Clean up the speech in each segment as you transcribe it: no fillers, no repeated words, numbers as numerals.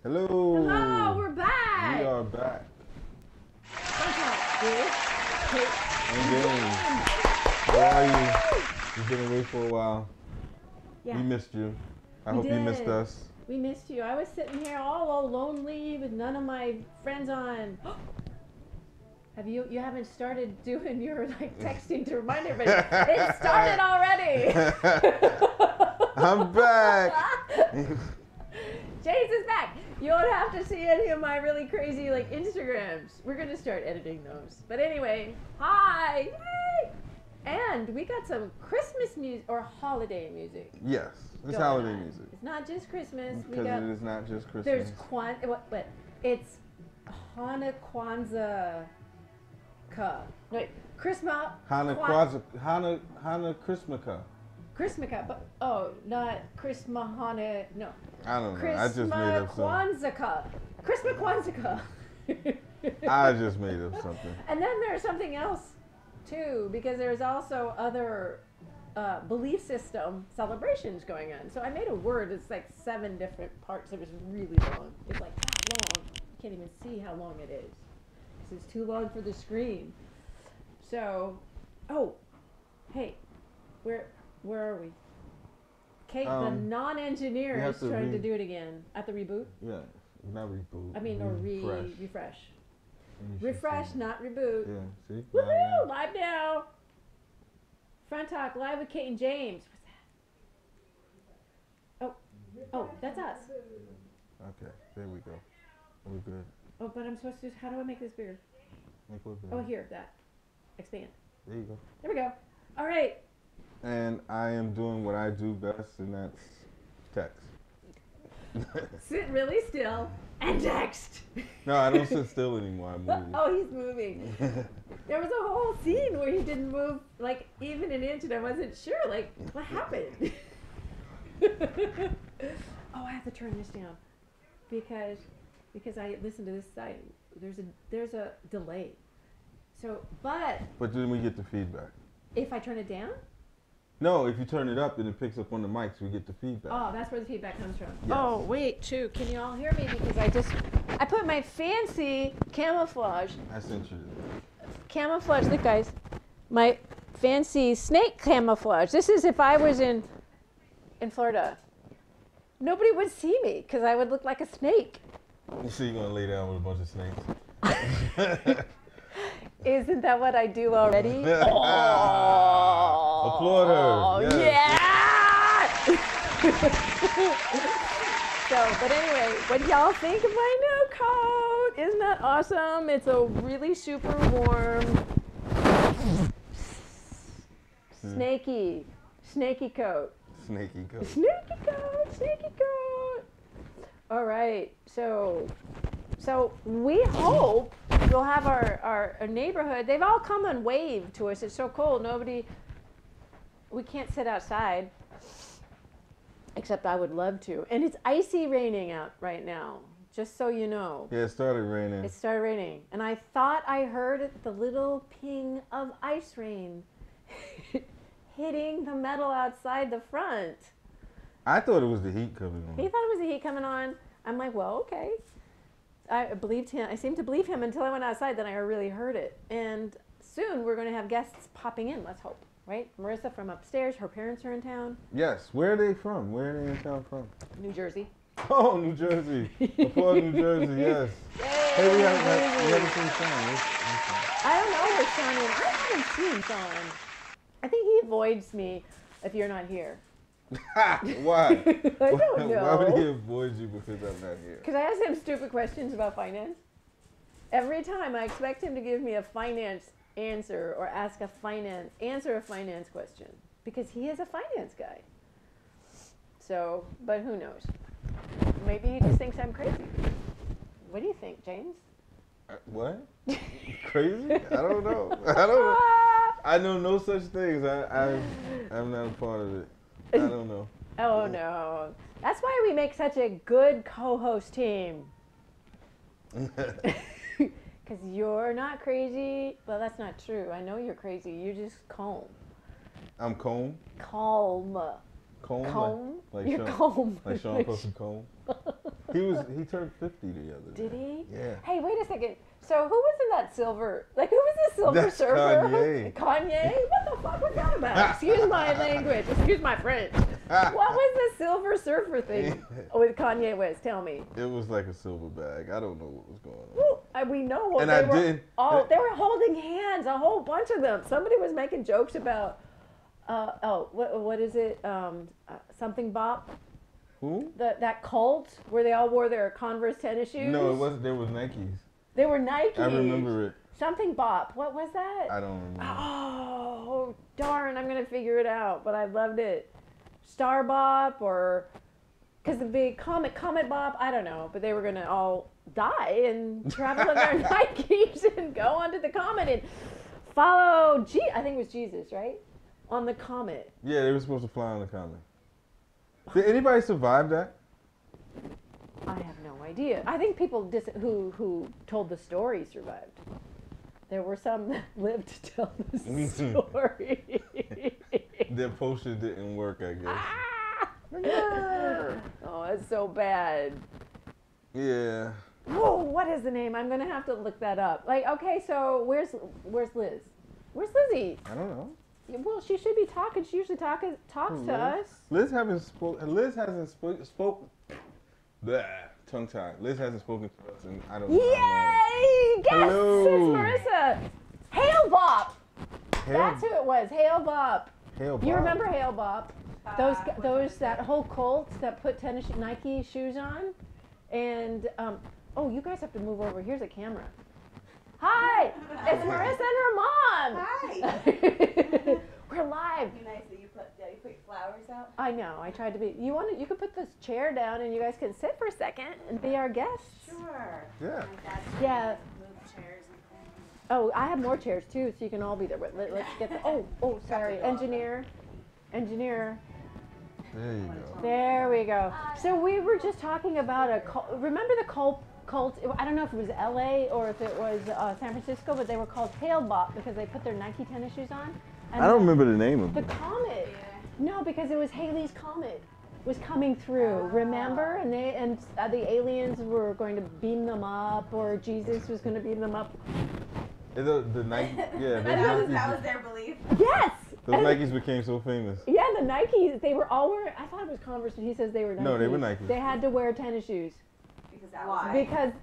Hello. Hello, we're back. We are back. Hey. And James, how are you? You've been away for a while. Yeah. We missed you. I We hope you missed did. us. We missed you. I was sitting here all lonely with none of my friends on. Have you haven't started doing your texting to remind everybody? It started already. I'm back. James is back. You won't have to see any of my really crazy Instagrams. We're gonna start editing those. But anyway, hi, yay! And we got some Christmas music or holiday music. Yes, it's going holiday on. music. It's not just Christmas. Because it is not just Christmas. There's it's Kwanzaa. No, wait, Christmas. Hana Christmaka. Christmaka, but not Christmahana. No. I don't know. I just made up something. Christmas Kwanzaa. I just made up something. And then there's something else too, because there's also other belief system celebrations going on. So I made a word. It's 7 different parts. It was really long. It's that long. You can't even see how long it is. Because it's too long for the screen. So, hey, where are we? Kate, the non-engineer is trying to do it again. At the reboot? Yeah, not reboot. I mean, or refresh. Refresh, not reboot. Yeah, see? Woohoo! Live now! Front Talk, live with Kate and James. What's that? Oh, that's us. Okay, there we go. We're good. Oh, but I'm supposed to, how do I make this bigger? Make what bigger? Oh, here, that. Expand. There you go. There we go. All right. And I am doing what I do best, and that's text. Sit really still and text. No, I don't sit still anymore. I'm moving. Oh, he's moving. There was a whole scene where he didn't move even an inch, and I wasn't sure. What happened? Oh, I have to turn this down because I listen to this side. There's a delay. So, but then we get the feedback. If I turn it down? No, if you turn it up, then it picks up on the mics. We get the feedback. Oh, that's where the feedback comes from. Yes. Oh, wait, too. Can you all hear me? Because I put my fancy camouflage. I sent you this. Camouflage. Look, guys. My fancy snake camouflage. This is if I was in Florida. Nobody would see me because I would look like a snake. You see, you're going to lay down with a bunch of snakes. Isn't that what I do already? Oh. Applaud her. Yes. Yeah! So, but anyway, what do y'all think of my new coat? Isn't that awesome? It's a really super warm, snaky coat. Snaky coat. Snaky coat. All right, so we hope we'll have our neighborhood. They've all come and waved to us. It's so cold. We can't sit outside, except I would love to. And it's icy raining out right now, just so you know. Yeah, it started raining. It started raining. And I thought I heard the little ping of ice rain hitting the metal outside the front. I thought it was the heat coming on. He thought it was the heat coming on. I'm like, well, okay. I believed him. I seemed to believe him until I went outside. Then I really heard it. And soon we're going to have guests popping in. Let's hope, right? Marissa from upstairs. Her parents are in town. Yes. Where are they from? Where are they in town from? New Jersey. Oh, New Jersey. Applaud New Jersey. Yes. Yay, Hey, we haven't seen Sean. I don't know where Sean is. I haven't seen Sean. I think he avoids me if you're not here. Why? I don't know. Why would he avoid you because I'm not here? Because I ask him stupid questions about finance. Every time I expect him to give me a finance answer or answer a finance question because he is a finance guy. So, but who knows? Maybe he just thinks I'm crazy. What do you think, James? What? Crazy? I don't know. I know no such things. I'm not a part of it. I don't know. Oh, no. That's why we make such a good co-host team. Because you're not crazy. Well, that's not true. I know you're crazy. You're just calm. I'm calm? Calm. Calm? Calm? Like you're Sean, calm. Like Sean Puffy Calm? He turned 50 the other day. Did he? Yeah. Hey, wait a second. So who was in that silver? Like, who was the silver That's surfer? Kanye. Kanye? What the fuck was that about? Excuse my language. Excuse my French. What was the silver surfer thing with Kanye West? Tell me. It was like a silver bag. I don't know what was going on. Well, we know what And they I were. didn't. Oh, they were holding hands, a whole bunch of them. Somebody was making jokes about, what is it? Something Bop. Who? That cult where they all wore their Converse tennis shoes. No, it wasn't. There was Nikes. They were Nike. I remember it. Something Bop. What was that? I don't remember. Oh, darn. I'm going to figure it out, but I loved it. Star Bop or... Because the big Comet Bop, I don't know. But they were going to all die and travel in their Nikes and go onto the Comet and follow... I think it was Jesus, right? On the Comet. Yeah, they were supposed to fly on the Comet. Did anybody survive that? I have no idea. I think people who told the story survived. There were some that lived to tell the story. Their potion didn't work, I guess. Oh, it's so bad. Yeah. Whoa, what is the name? I'm gonna have to look that up. Like, okay, so where's Liz? Where's Lizzie? I don't know. Well, she should be talking. She usually talks to us. Liz hasn't spoke. Blah, tongue tied. Liz hasn't spoken to us, and I don't know. Yay! Guess Hello. it's Marissa. Hail Bop. Hail, That's who it was. Hail Bop. Hail You Bob. remember Hail Bop? That whole cult that put Nike shoes on, and oh, you guys have to move over. Here's a camera. Hi, it's Marissa and her mom. Hi. We're live. Be nice that you put your flowers out. I know. I tried to be. You could put this chair down and you guys can sit for a second and be our guests. Sure. Yeah. Yeah. Move chairs and things. Oh, I have more chairs too, so you can all be there. But let's get the. Oh, sorry, engineer. There you go. There we go. So we were just talking about a cult. Remember the cult? I don't know if it was LA or if it was San Francisco, but they were called Hail Bop because they put their Nike tennis shoes on. And I don't remember the name of the it. comet. No, because it was Halley's Comet was coming through. Remember? And the aliens were going to beam them up, or Jesus was going to beam them up. The Nike, yeah. That was their belief. Yes. Those Nikes became so famous. Yeah, the Nikes. They were all wearing. I thought it was Converse, but he says they were Nikes. No, they were Nikes. They had to wear tennis shoes. Why? Because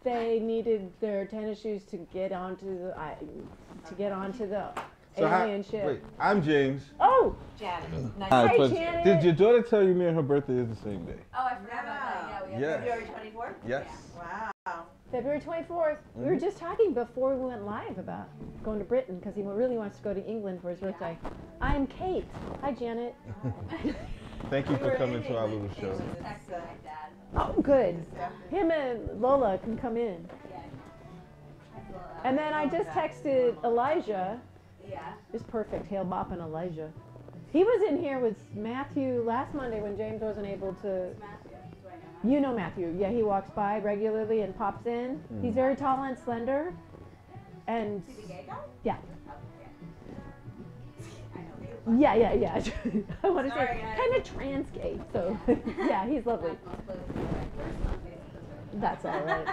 they needed their tennis shoes to get onto the alien ship. Wait, I'm James. Oh, Janet. Nice. Hi, But Janet. did your daughter tell you me and her birthday is the same day? Oh, I forgot about that. Yeah, we Yes. have February 24th? Yes. Wow. February 24th. We were just talking before we went live about going to Britain because he really wants to go to England for his birthday. I'm Kate. Hi, Janet. Thank you for coming to our little show. Texted my dad. Oh, good. Him and Lola can come in. And then I just texted Elijah. Yeah. It's perfect. Hail Bop and Elijah. He was in here with Matthew last Monday when James wasn't able to. Matthew. Do I know Matthew? You know Matthew. Yeah, he walks by regularly and pops in. He's very tall and slender. And Is he the gay guy? yeah. Oh, yeah. I know he was. Yeah. I want to say Sorry, guys. kind of trans gay. So yeah, he's lovely. That's all right.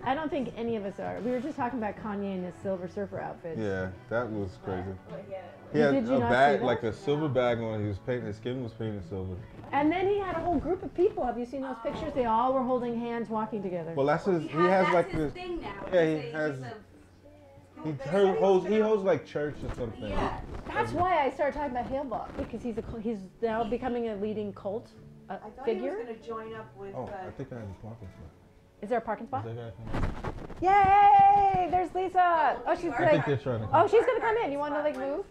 I don't think any of us are. We were just talking about Kanye and his Silver Surfer outfits. Yeah, that was crazy. He Did had you a not bag, see that? like a silver bag on. He was painted. His skin was painted silver. And then he had a whole group of people. Have you seen those pictures? They all were holding hands, walking together. Well, that's his. He has like his this. thing now. Yeah, he has. He holds like church or something. Yeah. That's why I started talking about Hail Bop, because he's now becoming a leading cult I thought figure. he was going to join up with. Oh, I think I have a parking spot. Is there a parking spot? Is that guy coming? Yay! There's Lisa. Oh, she's I think like. they're trying to. Oh, she's gonna come in. You want to like move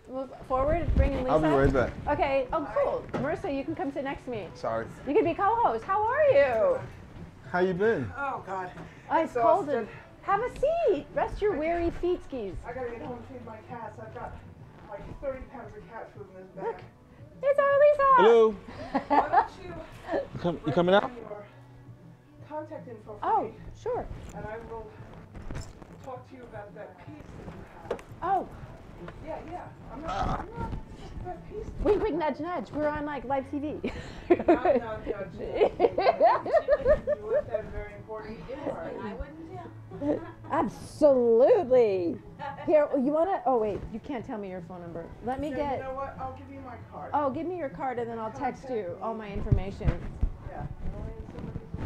forward, bring in Lisa? I'll be right back. Okay. Oh, cool. Marissa, you can come sit next to me. Sorry. You can be co-host. How are you? How you been? Oh God. Oh, it's cold. And have a seat. Rest your weary feet skis. I gotta get home and feed my cats. I've got like 30 pounds of cat food in this bag. Look, it's our Lisa. Hello. Why don't you You coming out? write down your contact info for Oh, me, sure. and I will talk to you about that piece that you have. Oh, Yeah. I'm not that piece? Wink, wink, nudge, nudge. We're on like live TV. No, you left that very important part. I wouldn't do. Absolutely. Here, you wanna? Oh wait, you can't tell me your phone number. Let me No, get. you know what? I'll give you my card. Oh, give me your card and then I'll text you all my information. Yeah.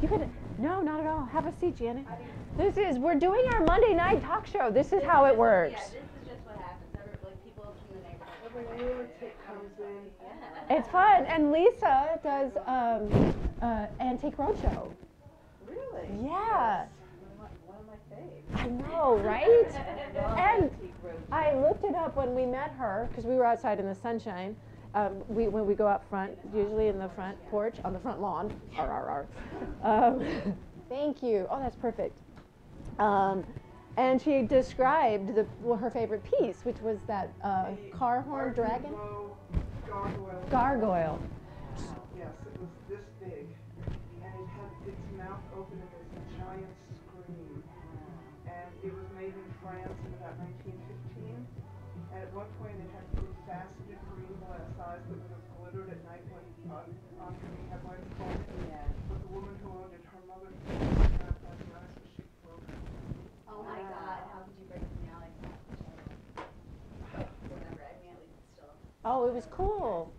You could. No, not at all. Have a seat, Janet. We're doing our Monday night talk show. This is how it works. Yeah, this is just what happens. Like people from the neighborhood. When the lunatic comes in. It's fun. And Lisa does Antique Roadshow. Really? Yeah. One of my faves. I know, right? And I looked it up when we met her because we were outside in the sunshine. When we go out front, usually in the front porch, on the front lawn. Thank you. Oh, that's perfect. And she described her favorite piece, which was that car horn dragon. Gargoyle. Gargoyle. Yes, it was this big, and it had its mouth open and it was a giant scream. And it was made in France in about 1915. And at one point it had these faceted green glass eyes that would have glittered at night when on the headlights called. Yeah. But the woman who owned it, her mother, had that glass, so she broke it. Oh my God, how could you break something out like that? Whatever, I mean, at least it's still. Oh, it was cool.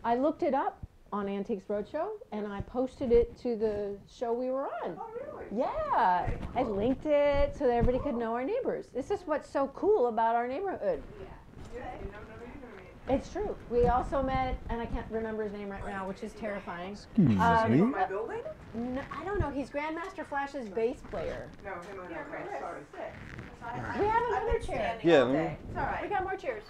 I looked it up on Antiques Roadshow and I posted it to the show we were on. Oh, really? Yeah, I linked it so that everybody could know our neighbors. This is what's so cool about our neighborhood. Yeah, you never know who you're gonna meet. It's true. We also met, and I can't remember his name right now, which is terrifying. Excuse me. From my building? No, I don't know. He's Grandmaster Flash's bass player. No, him and her. Sorry. We have another chair. Yeah. It's all right. We got more chairs.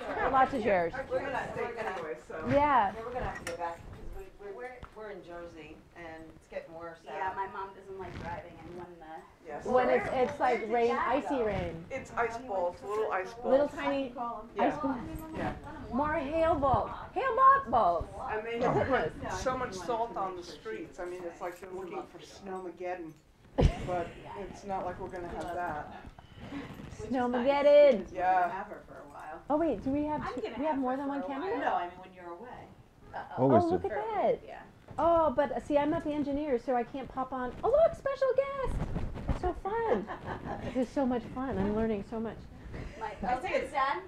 We got lots of chairs. We're gonna stay anyway, so. Yeah. We're gonna have to get back because we're in Jersey and it's getting worse out. Yeah, my mom doesn't like driving, and when Yes. When it's like rain, icy rain. It's ice balls, little ice balls. Little tiny Yeah. ice balls. Yeah. More hail balls. Hail balls. And they have put so much salt on the streets. I mean, it's like they're looking for Snowmageddon. But it's not like we're gonna have that. Snowmageddon. Yeah. Have her for a while. Oh wait, do we have I'm gonna we have have more her than for one a camera? while. No, I mean when you're away. Always Oh, do. look at that. Yeah. Oh, but see, I'm not the engineer, so I can't pop on. Oh, look, special guest. It's so fun. This is so much fun. I'm learning so much. There's Dad. There's Dad.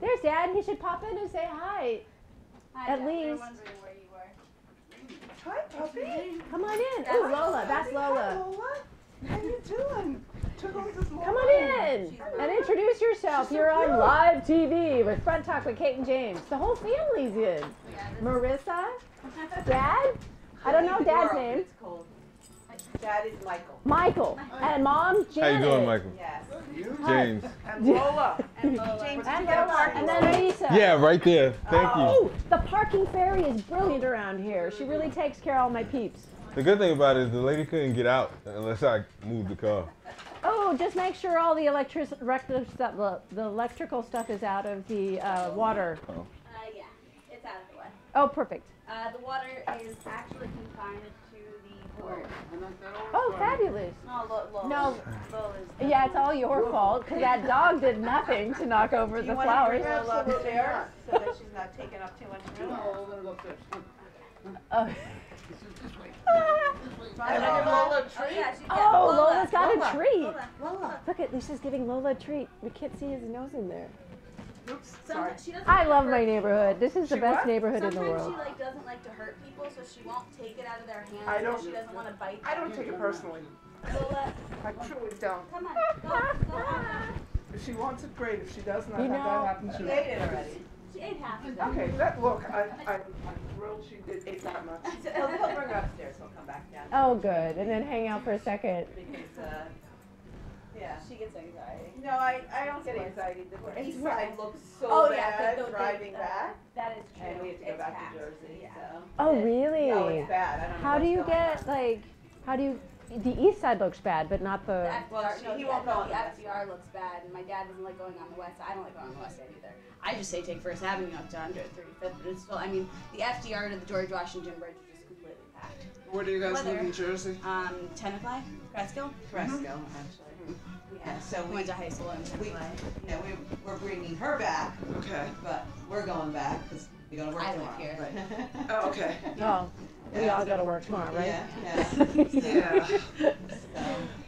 There's Dad. He should pop in and say hi. Hi, At Dad. We were least. wondering where you were. Hi, puppy. Come on in. Oh, Lola. That's Hi, Lola. Lola. How you doing? Took over this Come on in and introduce yourself. You're on live TV with Front Talk with Kate and James. The whole family's in. Marissa, Dad. I don't know Dad's name. It's cold. Dad is Michael. Michael and Mom Janet. How you doing, Michael? Yes. James. And Lola. And Lola. James, And you got Lola, parking and then Lisa. Yeah, right there. Thank you. Oh, the parking fairy is brilliant around here. She really takes care of all my peeps. The good thing about it is the lady couldn't get out unless I moved the car. Oh, just make sure all the electrical stuff is out of the water. Oh. Yeah, it's out of the way. Oh, perfect. The water is actually confined to the porch. Oh, fabulous. No, No. Lola's. Yeah, it's all your fault because that dog did nothing to knock over the flowers. Lola upstairs so that she's not taking up too much room. Oh. And then Lola treat. Yeah, she's Oh, Lola's got a treat. Lola. Look at Lisa's giving Lola a treat. We can't see his nose in there. Oops, sorry. Sometimes she doesn't I love hurt my neighborhood. This is the She best what? neighborhood in the Sometimes world. she doesn't like to hurt people, so she won't take it out of their hands. I don't- because she doesn't want to bite. I don't them. take it personally. Lola, I truly don't. come on, go on. If she wants it, great. If she doesn't, You I've had know- that happen She too. ate it already. She ate half of it. Okay, that look, I'm thrilled she ate that much. He'll bring her upstairs. He'll come back down. Oh, good. And then hang out for a second. Because, yeah. She gets anxiety. No, I don't get anxiety. The east side looks so Oh, bad yeah, driving back. That is true. And we have to go It's back packed. to Jersey, Yeah. so. Oh, really? Oh, it's bad. I don't know How do what's you going get, on. like, how do you, the east side looks bad, but not The the, FDR, Well, no, he the won't go on the west FDR looks bad, and my dad doesn't like going on the west side. I don't like going on the west side either. I just say take First Avenue up to 135th, but it's still, I mean, the FDR to the George Washington Bridge is just completely packed. Where do you guys live Whether- in Jersey? Tenafly, Cresskill. Fresco, actually. We Yeah. So We went to high school in we, July. you know, we're bringing her back, Okay. but we're going back because we go to work I live tomorrow. here. But, Oh, okay. Oh, we all go to work tomorrow, right? yeah. Yeah. So,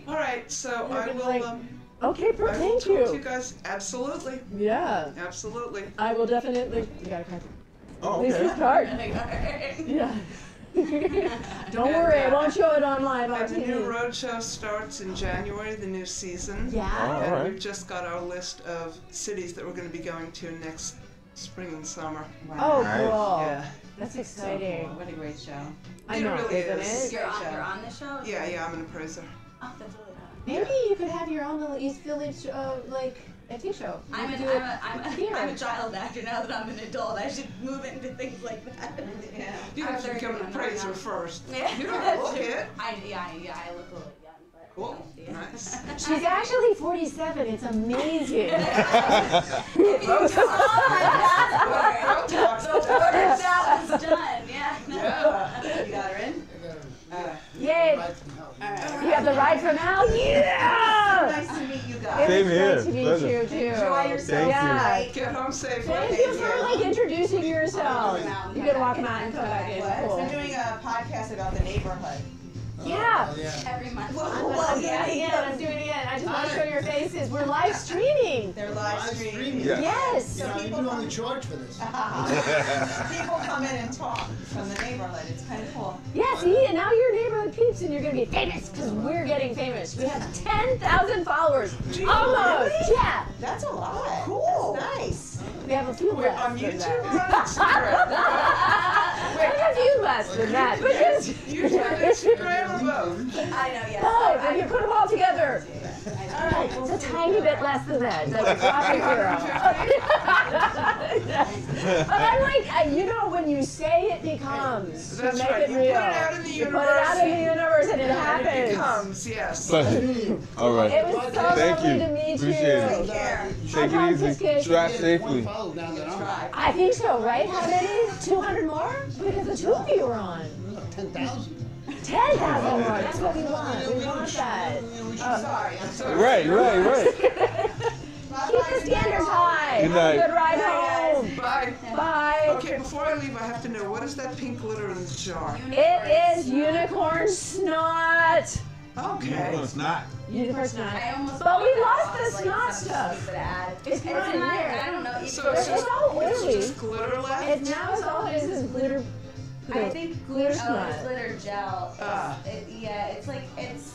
All right. So You're I gonna, will. like, Okay, I will thank talk to you you. guys. Absolutely. Yeah, Absolutely. I will definitely. You got a card. Oh, Lisa's okay. card. Yeah. Yeah. Don't worry, I won't show it on live on And the new TV. roadshow starts in January, the new season. Yeah. Oh. And Alright. we've just got our list of cities that we're going to be going to next spring and summer. Oh, Nice. cool. Yeah. That's so exciting. cool. What a great show. I It know, really isn't is. it? You're on the show? Yeah, I'm an appraiser. Oh, that's really fun. Maybe you could have your own little East Village, like, IT show. I'm You a, could do it I'm here. a, I'm a child actor now that I'm an adult. I should move into things like that. Yeah. You have to I'm become an 31 right appraiser now. first. Yeah. You don't look it. I look a little young, but Cool. yeah. Nice. She's actually 47. It's amazing. Botox. That was done, yeah. Yeah. You got her in? Yay! You have the ride from hell? Yeah! Nice to meet you It guys. Same was here. great to meet Pleasure. you too. Enjoy yourself. Thank you. Yeah. Get home safely. Thank you for like introducing yourself. Mountain, You're gonna come walk back mountain, and come back in. What? Cool. I'm doing a podcast about the neighborhood. Yeah. Every month. I'm doing it again. I'm doing it again. I just want to show your faces. We're live streaming. They're live streaming. Yeah. Yes. You know, you do only charge for this. People come in and talk from the neighborhood. It's kind of cool. Yeah, see, and now you're neighborhood peeps and you're gonna be famous because we're getting famous. We have 10,000 followers. Almost. Yeah. That's a lot. Cool. That's nice. We have a few Wait, less on than YouTube or that. on Instagram? We have a few less than that. Because YouTube, Instagram, or both? I know, yes. oh, if you put them all together. It's a tiny bit less than that. It's like a drop of zero. But I'm like, you know, when you say it becomes, That's you make right. it You real. put it out in the You put it out in the universe and it And it happens. becomes, yes. Pleasure. All right. It was so Thank lovely you. to meet Appreciate you. it. Take care. Take Sometimes it it's easy. good. Drive One safely. follow down that arm. I think so, right? How many? 200 more? Because the two of you were on. 10,000. 10,000 more. That's what we want. We want that. Sorry. I'm sorry. Right. Keep the standards high. Good Have a night. good ride home. Bye. Bye. Okay, before I leave, I have to know, what is that pink glitter in the jar? It is unicorn snot. Okay. It's not. Unicorn snot. I almost But we bought lost the like snot some stuff. stupid ad. It's not in in my, there. I don't know. So it's It's just, all it's oily. just glitter left? It now is all it is glitter. I think glitter glitter, snot. it's glitter gel. Ah. Yeah, it's like, it's,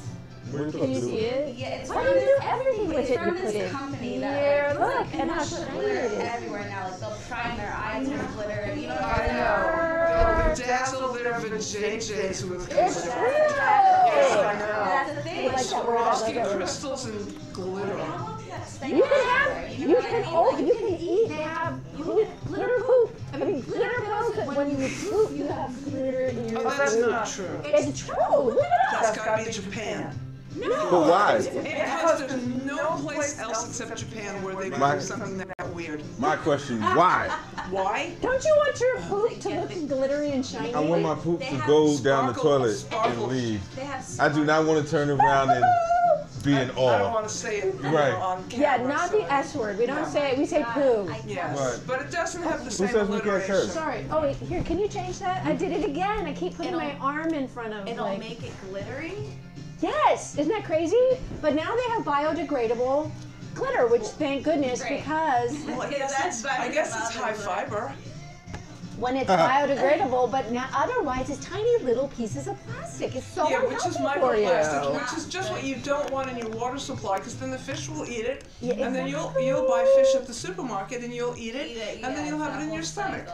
Can you see it? yeah, it's Why from do you this, do everything with it's it? from You put this it company that here. like, Look, it's like and how push shiny glitter it is. everywhere now. Like they'll prime their eyes with glitter. You know what I I'm know. They'll dazzle their vajayjays with It's glitter. true. Yes, I know. That's the thing. Like that word, I Frosty like that word. crystals and glitter. You can have, you can eat, they have glitter poop. I mean, glitter pills that when you poop, you have glitter in your Oh, that's poop. not true. It's true, look it up. That's gotta be Japan. But why? Because there's no place else except Japan where they My- do something that weird. My question, why? Why? Don't you want your poop to look glittery and shiny? I want my poop They to have go down the sparkle- toilet and sparkle. leave. They have I do not want to turn around and be in I don't awe. want to say it Right. on Yeah, camera. not so the S word. We don't No. say it, we say poo. Yes, Right. but it doesn't have the Who same says we can't alliteration. curse? Sorry. Oh wait, here, can you change that? I did it again. I keep putting It'll- my arm in front of It'll like. make it glittery. Yes, isn't that crazy? But now they have biodegradable glitter, which thank goodness Great. because Well, I guess That's it's high fiber. when it's biodegradable, but now otherwise it's tiny little pieces of plastic. It's so Yeah, which is unhealthy for you. microplastic, which is just what you don't want in your water supply, because then the fish will eat it, Yeah, and then exactly. you'll buy fish at the supermarket, and you'll eat it, and then you'll have it in your stomach.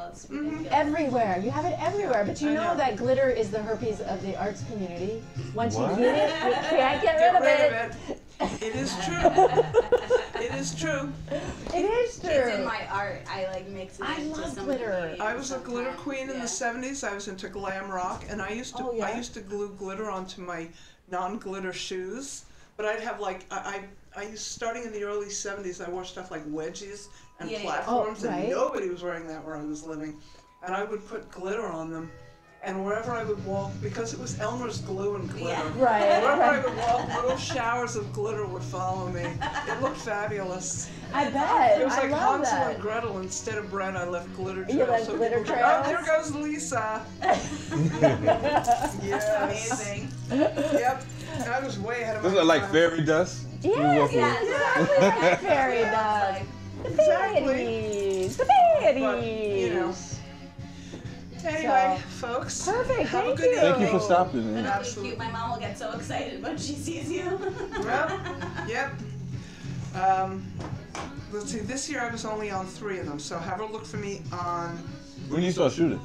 Everywhere. You have it everywhere. But you I know know. that glitter is the herpes of the arts community. Once What? you get it, you can't get Get rid of rid it. of it. It is true. It is true. It is true. It's in my art. I like mix it I into love some glitter. ingredients I was a glitter sometimes, queen in yeah. the 70s. I was into glam rock, and I used to Oh, yeah? I used to glue glitter onto my non-glitter shoes. But I'd have like starting in the early 70s, I wore stuff like wedges and Yeah, yeah. platforms, Oh, right. and nobody was wearing that where I was living. And I would put glitter on them, and wherever I would walk, because it was Elmer's glue and glitter, Yeah. Right. wherever I right. would walk, little showers of glitter would follow me. It looked fabulous. I bet. It was like I love Hansel that. and Gretel. Instead of bread, I left glitter trails. You left so glitter people go, oh, trails? there goes Lisa. Yes. Amazing. Yep. I was way ahead of my This is like time. fairy dust. Yes, Yeah, exactly like fairy Yeah, dust. like, The Exactly. fairies. The But, fairies. you know. Anyway, So, folks. perfect, Have a thank good you. Thank you evening. for stopping. Man. That'll be Absolutely. cute. My mom will get so excited when she sees you. Yep. Let's see, this year I was only on 3 of them, so have a look for me on, When you start shooting?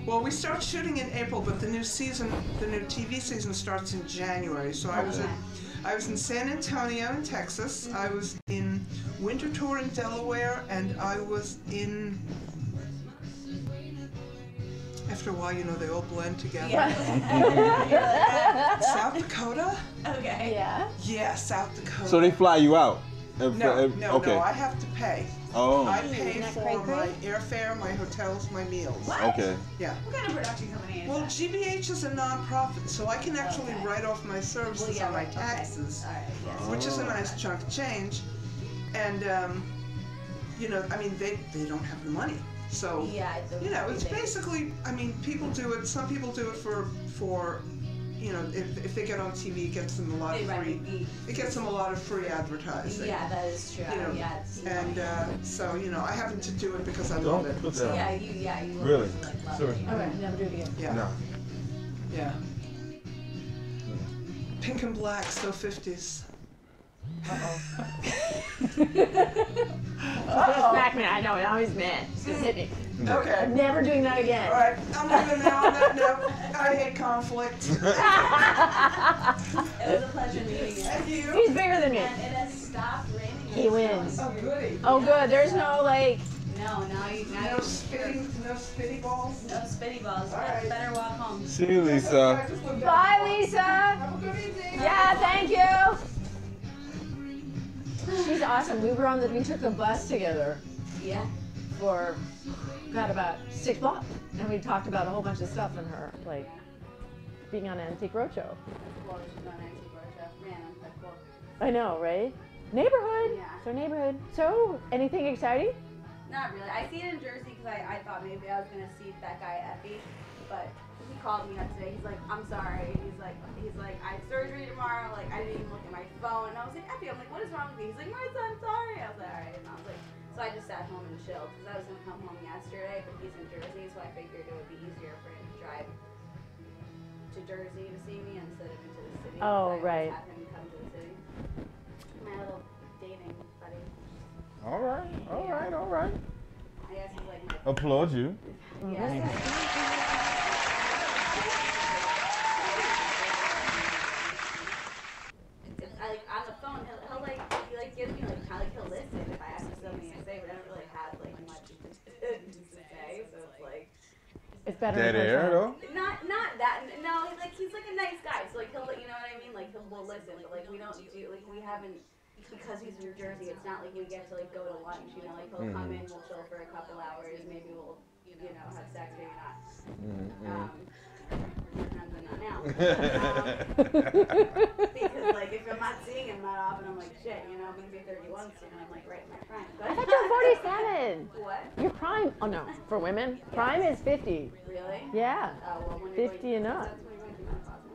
well, we start shooting in April, but the new season, the new TV season starts in January. So I was in San Antonio in Texas, I was in Winter Tour in Delaware, and I was in, after a while, you know, they all blend together. Yeah. South Dakota? Okay. Yeah. Yeah, South Dakota. So they fly you out? No, Okay. I have to pay. Oh. I pay Isn't that for cray my cray? airfare, my hotels, my meals. What? Okay. Yeah. What kind of production company is Well, that? GBH is a non-profit, so I can actually Okay. write off my services Well, yeah, on my right, okay. taxes, All right, yes. which is a nice chunk of change. And, you know, I mean, they don't have the money. So, Yeah, you know, it's they- basically, I mean, people do it, some people do it for you know, if they get on TV, it gets them a lot They of run free, the it gets them a lot of free advertising. Yeah, that is true. You know, Yeah, it's, And so, you know, I happen to do it because I Don't love it. put So, that yeah, you Really? like love Sure. it. Okay, never do it again. yeah. No. Yeah. Pink and black, still 50s. Smack me. I know. Now he's mad. He's gonna hit me. Okay. I'm never doing that again. All right. I'm leaving now on that note. I hate conflict. It was a pleasure meeting you. Thank you. He's bigger than me. And it has stopped raining. He wins. Oh, goody. Oh, good. There's no like. No, now you No spitty balls. no spitty balls. All right. Better walk home. See you, Lisa. I just lived down Bye, the block. Lisa. Have a good evening. Yeah, thank you. She's awesome. We took the bus together Yeah. for about 6 blocks, and we talked about a whole bunch of stuff in her, like being on Antique Roadshow. Well, she's on Antique Roadshow. Random, but cool. I know, right? Neighborhood. Yeah. So neighborhood. So anything exciting? Not really. I see it in Jersey because I thought maybe I was gonna see that guy Effie, but he called me up today. He's like, I'm sorry. He's like, I have surgery tomorrow. Like, I didn't even look at my phone. And I was like, Effie, I'm like, what is wrong with you? He's like, Martha, I'm sorry. I was like, all right. And I was like, so I just sat home and chilled because I was gonna come home yesterday, but he's in Jersey, so I figured it would be easier for him to drive to Jersey to see me instead of into the city. Oh, So I right. just had him come to the city. My little dating buddy. All right. All right. All right. I guess he's like my Applaud you. yes. I, like on the phone, he'll like he like gives me like kind of he'll listen if I ask him something to say, but I don't really have like much to say, so it's like It's better. Dead in air person. though. not that no he's like a nice guy, so like he'll you know what I mean, like we'll listen, but like we don't do like we haven't. Because he's from Jersey, it's not like we get to like go to lunch, you know, like he'll come in, we'll chill for a couple hours, maybe we'll, you know, have sex, maybe not. Sometimes I'm not now. Because like if I'm not seeing him that often, I'm like, shit, you know, I'm gonna be 31 soon, and I'm like, right in my prime. I thought you were 47. What? Your prime. Oh no, for women, prime is 50. Really? Yeah. Oh, well, when you're 50 and up. That's when you're going through menopause, no?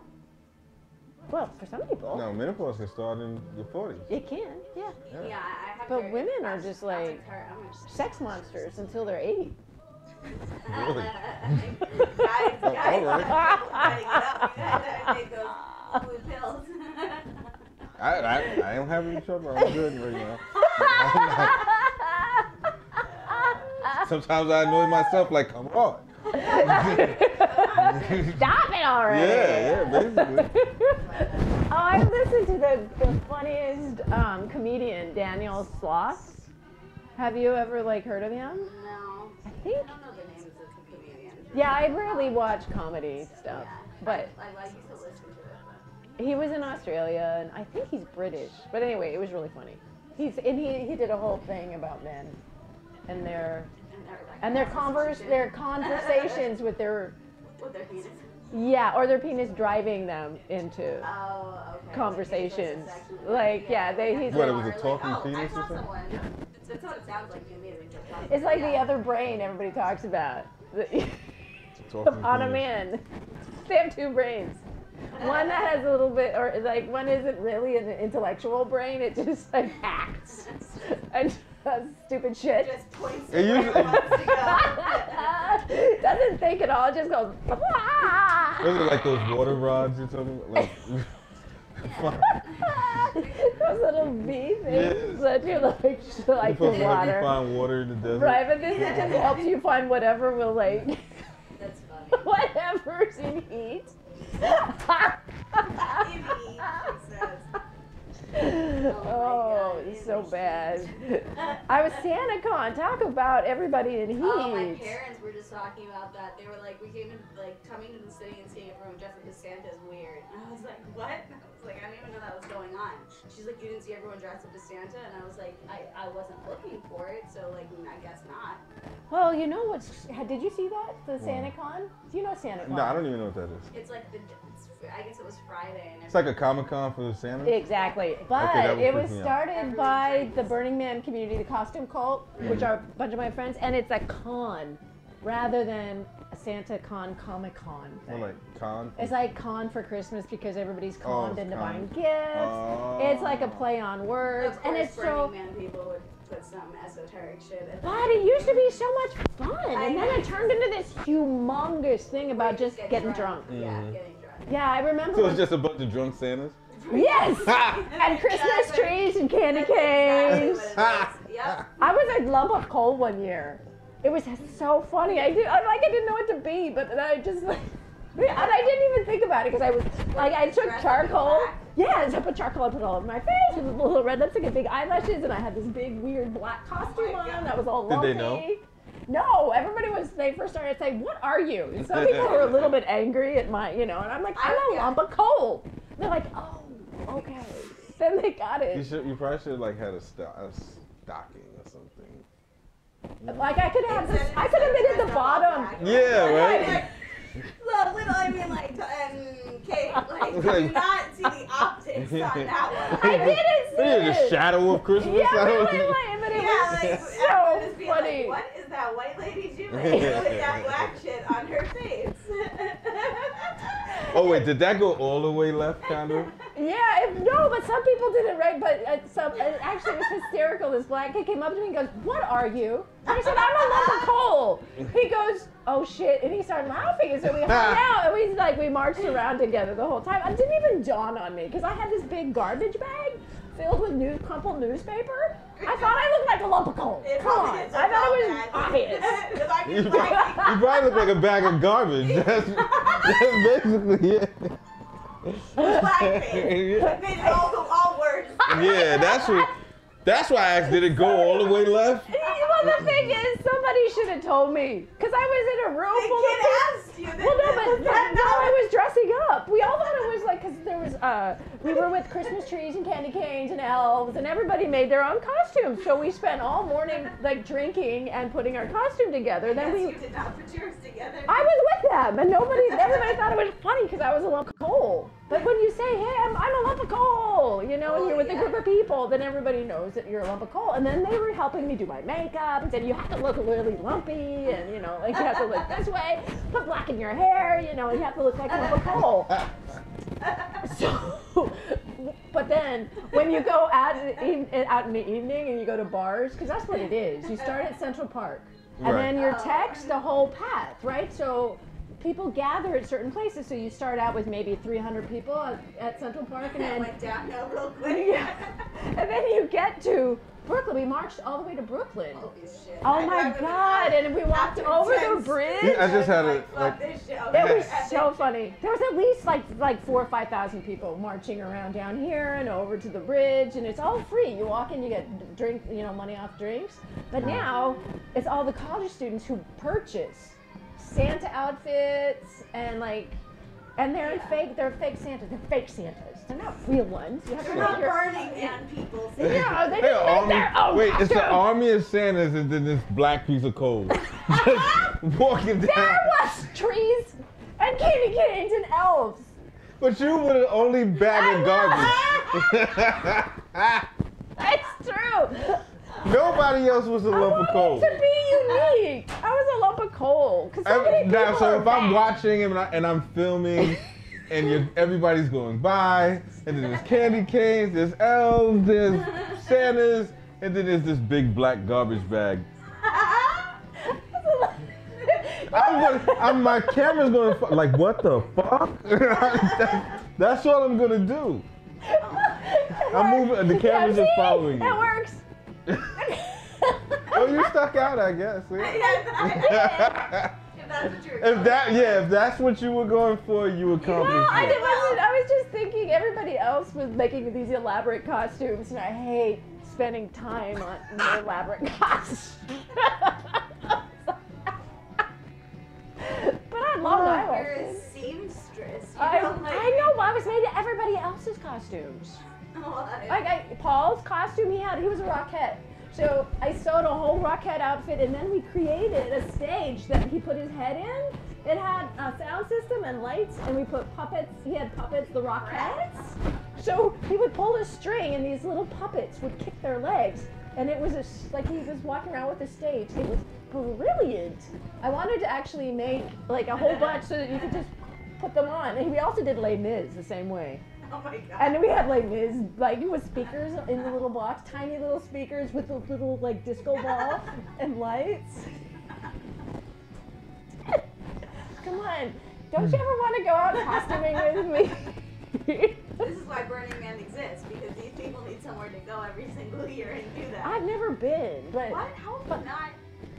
Well, for some people, No, menopause can start in your 40s. it can. Yeah. Yeah, I have But very- women are that's- just that's like her. I'm just- sex monsters until they're 80. Really? guys, Oh, all right. cutting it up. You gotta take those blue pills. I don't have any trouble. I'm good right now. Sometimes I annoy myself, like, come on. Stop it already. Yeah, basically. Oh, I listened to the funniest comedian, Daniel Sloss. Have you ever like heard of him? No. I I think. don't know the names of the comedians. Yeah, I rarely watch comedy stuff, Yeah. but I used to listen to it. he was in Australia, and I think he's British. But anyway, it was really funny. He did a whole thing about men and their conversations with their With their penis. Yeah, or their penis driving them into Oh, okay. conversations. Like, Like, yeah, he's What, like, it was a talking I penis saw or something? someone. That's what it sounds like to me. it's like the other brain everybody talks about. Talking On a penis. man. They have two brains. One that has a little bit, or like one isn't really an intellectual brain, it just like acts and does stupid shit. Just points It to where it usually- wants to go. Doesn't think at all, it just goes, Was it like those water rods you're talking about? Like, those little bee things Yes. that you like you're the supposed to help you water. find water in the desert. Right, but this just helps you find whatever will like, That's funny. whatever's in heat. Oh, it's so bad. I was SantaCon. Talk about everybody in heat. Oh, my parents were just talking about that. They were like, we came in, like, coming to the city and seeing everyone dressed up as Santa is weird. And I was like, what? And I was like, I didn't even know that was going on. She's like, you didn't see everyone dressed up as Santa? And I was like, I wasn't looking for it, so, like, I guess not. Well, you know what's? Did you see that? The SantaCon? Do you know SantaCon? No, I don't even know what that is. It's like, I guess it was Friday. And It's like a Comic-Con for the Santa? Exactly, but that would it freak was me out. started by the Burning Man community, the costume cult, which are a bunch of my friends, and it's a con rather than a SantaCon Comic-Con Or thing. like con? It's like con for Christmas because everybody's conned it's into con. buying gifts. It's like a play on words, of and course, it's Burning so. Man people would put some esoteric shit in But it used to be so much fun, I and then know. it turned into this humongous thing about just getting drunk. Yeah, Mhm. getting drunk. Yeah, I remember. So when- it's just a bunch of drunk Santas? Yes, and Christmas trees and candy canes. Exactly. Yep. I was a lump of coal one year. It was so funny. I didn't know what to be, but then I just like, and I didn't even think about it because I was like, I took Dressed up in charcoal. black? Yes, I put charcoal. I put it all over my face with little red lipstick and big eyelashes, and I had this big weird black costume my on God. that was all Did lumpy. they know? No, everybody was. They first started saying, "What are you?" And some people were a little bit angry at my, and I'm like, "I'm a lump of coal." And they're like, "Oh, okay." Then they got it. You probably should have like had a stocking or something. Like I could have this, I could have been at the bottom. Yeah, right? Like, I mean, like, Kate, like, you do not see the optics on that one. I didn't see Yeah, the it. shadow of Christmas. Yeah, I don't- really, but it Yeah, was like, so everyone just being funny. like, what is that white lady doing with that black shit on her face? Oh wait, did that go all the way left, kind of? Yeah, no, but some people did it right. But actually, it was hysterical. This black kid came up to me and goes, "What are you?" And I said, "I'm a lump of coal." He goes, "Oh shit!" And he started laughing. And so we hung out, and we marched around together the whole time. It didn't even dawn on me because I had this big garbage bag filled with crumpled newspaper. I thought I looked like a lump of coal. It Come probably on, is I thought it was obvious. You probably look like a bag of garbage. That's basically it. Blackface. Yeah. Made all words. Yeah, that's why I asked, did it go all the way left? Well, the thing is, somebody should have told me because I was in a room The full of kid people. asked you. Well, no, but no, I was dressing up. We all thought it was like, because there was, we were with Christmas trees and candy canes and elves, and everybody made their own costumes. So we spent all morning like drinking and putting our costume together. Then You did not put yours together. I was with them, and everybody thought it was funny because I was a lump of coal. But when you say, "Hey, I'm a lump of coal," and you're with a group of people, then everybody knows that you're a lump of coal. And then they were helping me do my makeup and said, "You have to look really lumpy, and like you have to look this way, put black in your hair, and you have to look like a lump of coal." So, but then when you go out in the evening and you go to bars, because that's what it is. You start at Central Park, and Right. then you're text the whole path, right? So people gather at certain places. So you start out with maybe 300 people at Central Park, and I then went downhill real quick. yeah, and then you get to Brooklyn. We marched all the way to Brooklyn. Holy shit. Oh my God! And we walked over the bridge. Yeah, I just had a Fuck like. this shit. It was so funny. There was at least like 4,000 or 5,000 people marching around down here and over to the bridge, and it's all free. You walk in, you get drink, money off drinks. But now it's all the college students who purchase Santa outfits and they're fake Santas. They're fake Santas. They're not real ones. You have to They're make not your Burning Man people. Yeah, they Hey, just make their own wait, it's the costume. army of Santas and then this black piece of coal. Just walking down. There was trees And candy canes and elves. But you were the only bag of garbage. It's true. Nobody else was a lump of coal. To be unique. I was a lump of coal. 'Cause so many Now, people so are if I'm bad. watching and I'm filming, and everybody's going by, and then there's candy canes, there's elves, there's Santas, and then there's this big black garbage bag. My camera's gonna like, what the fuck? That's what I'm gonna do. I'm moving. The camera's just following you. It works. Oh, you stuck out, I guess. See? If that's what you're If that's what you were going for, you accomplished No, it. I was just thinking everybody else was making these elaborate costumes, and I hate spending time on the elaborate costumes. But I love You're a eyelashes. seamstress. You I don't like know, but I was made to everybody else's costumes. what? Like Paul's costume, he was a Rockette. So I sewed a whole Rockette outfit, and then we created a stage that he put his head in. It had a sound system and lights, and we put puppets. He had puppets, the Rockettes. So he would pull a string, and these little puppets would kick their legs, and it was like he was walking around with the stage. It was brilliant. I wanted to actually make like a whole bunch so that you could just put them on. And we also did Les Mis the same way. Oh my god. And then we had Les Mis, like with speakers in the little box, tiny little speakers with the little like disco ball and lights. Come on, don't you ever want to go out costuming with me? This is why Burning Man exists, because these people need somewhere to go every single year and do that. I've never been, but What? How have you not?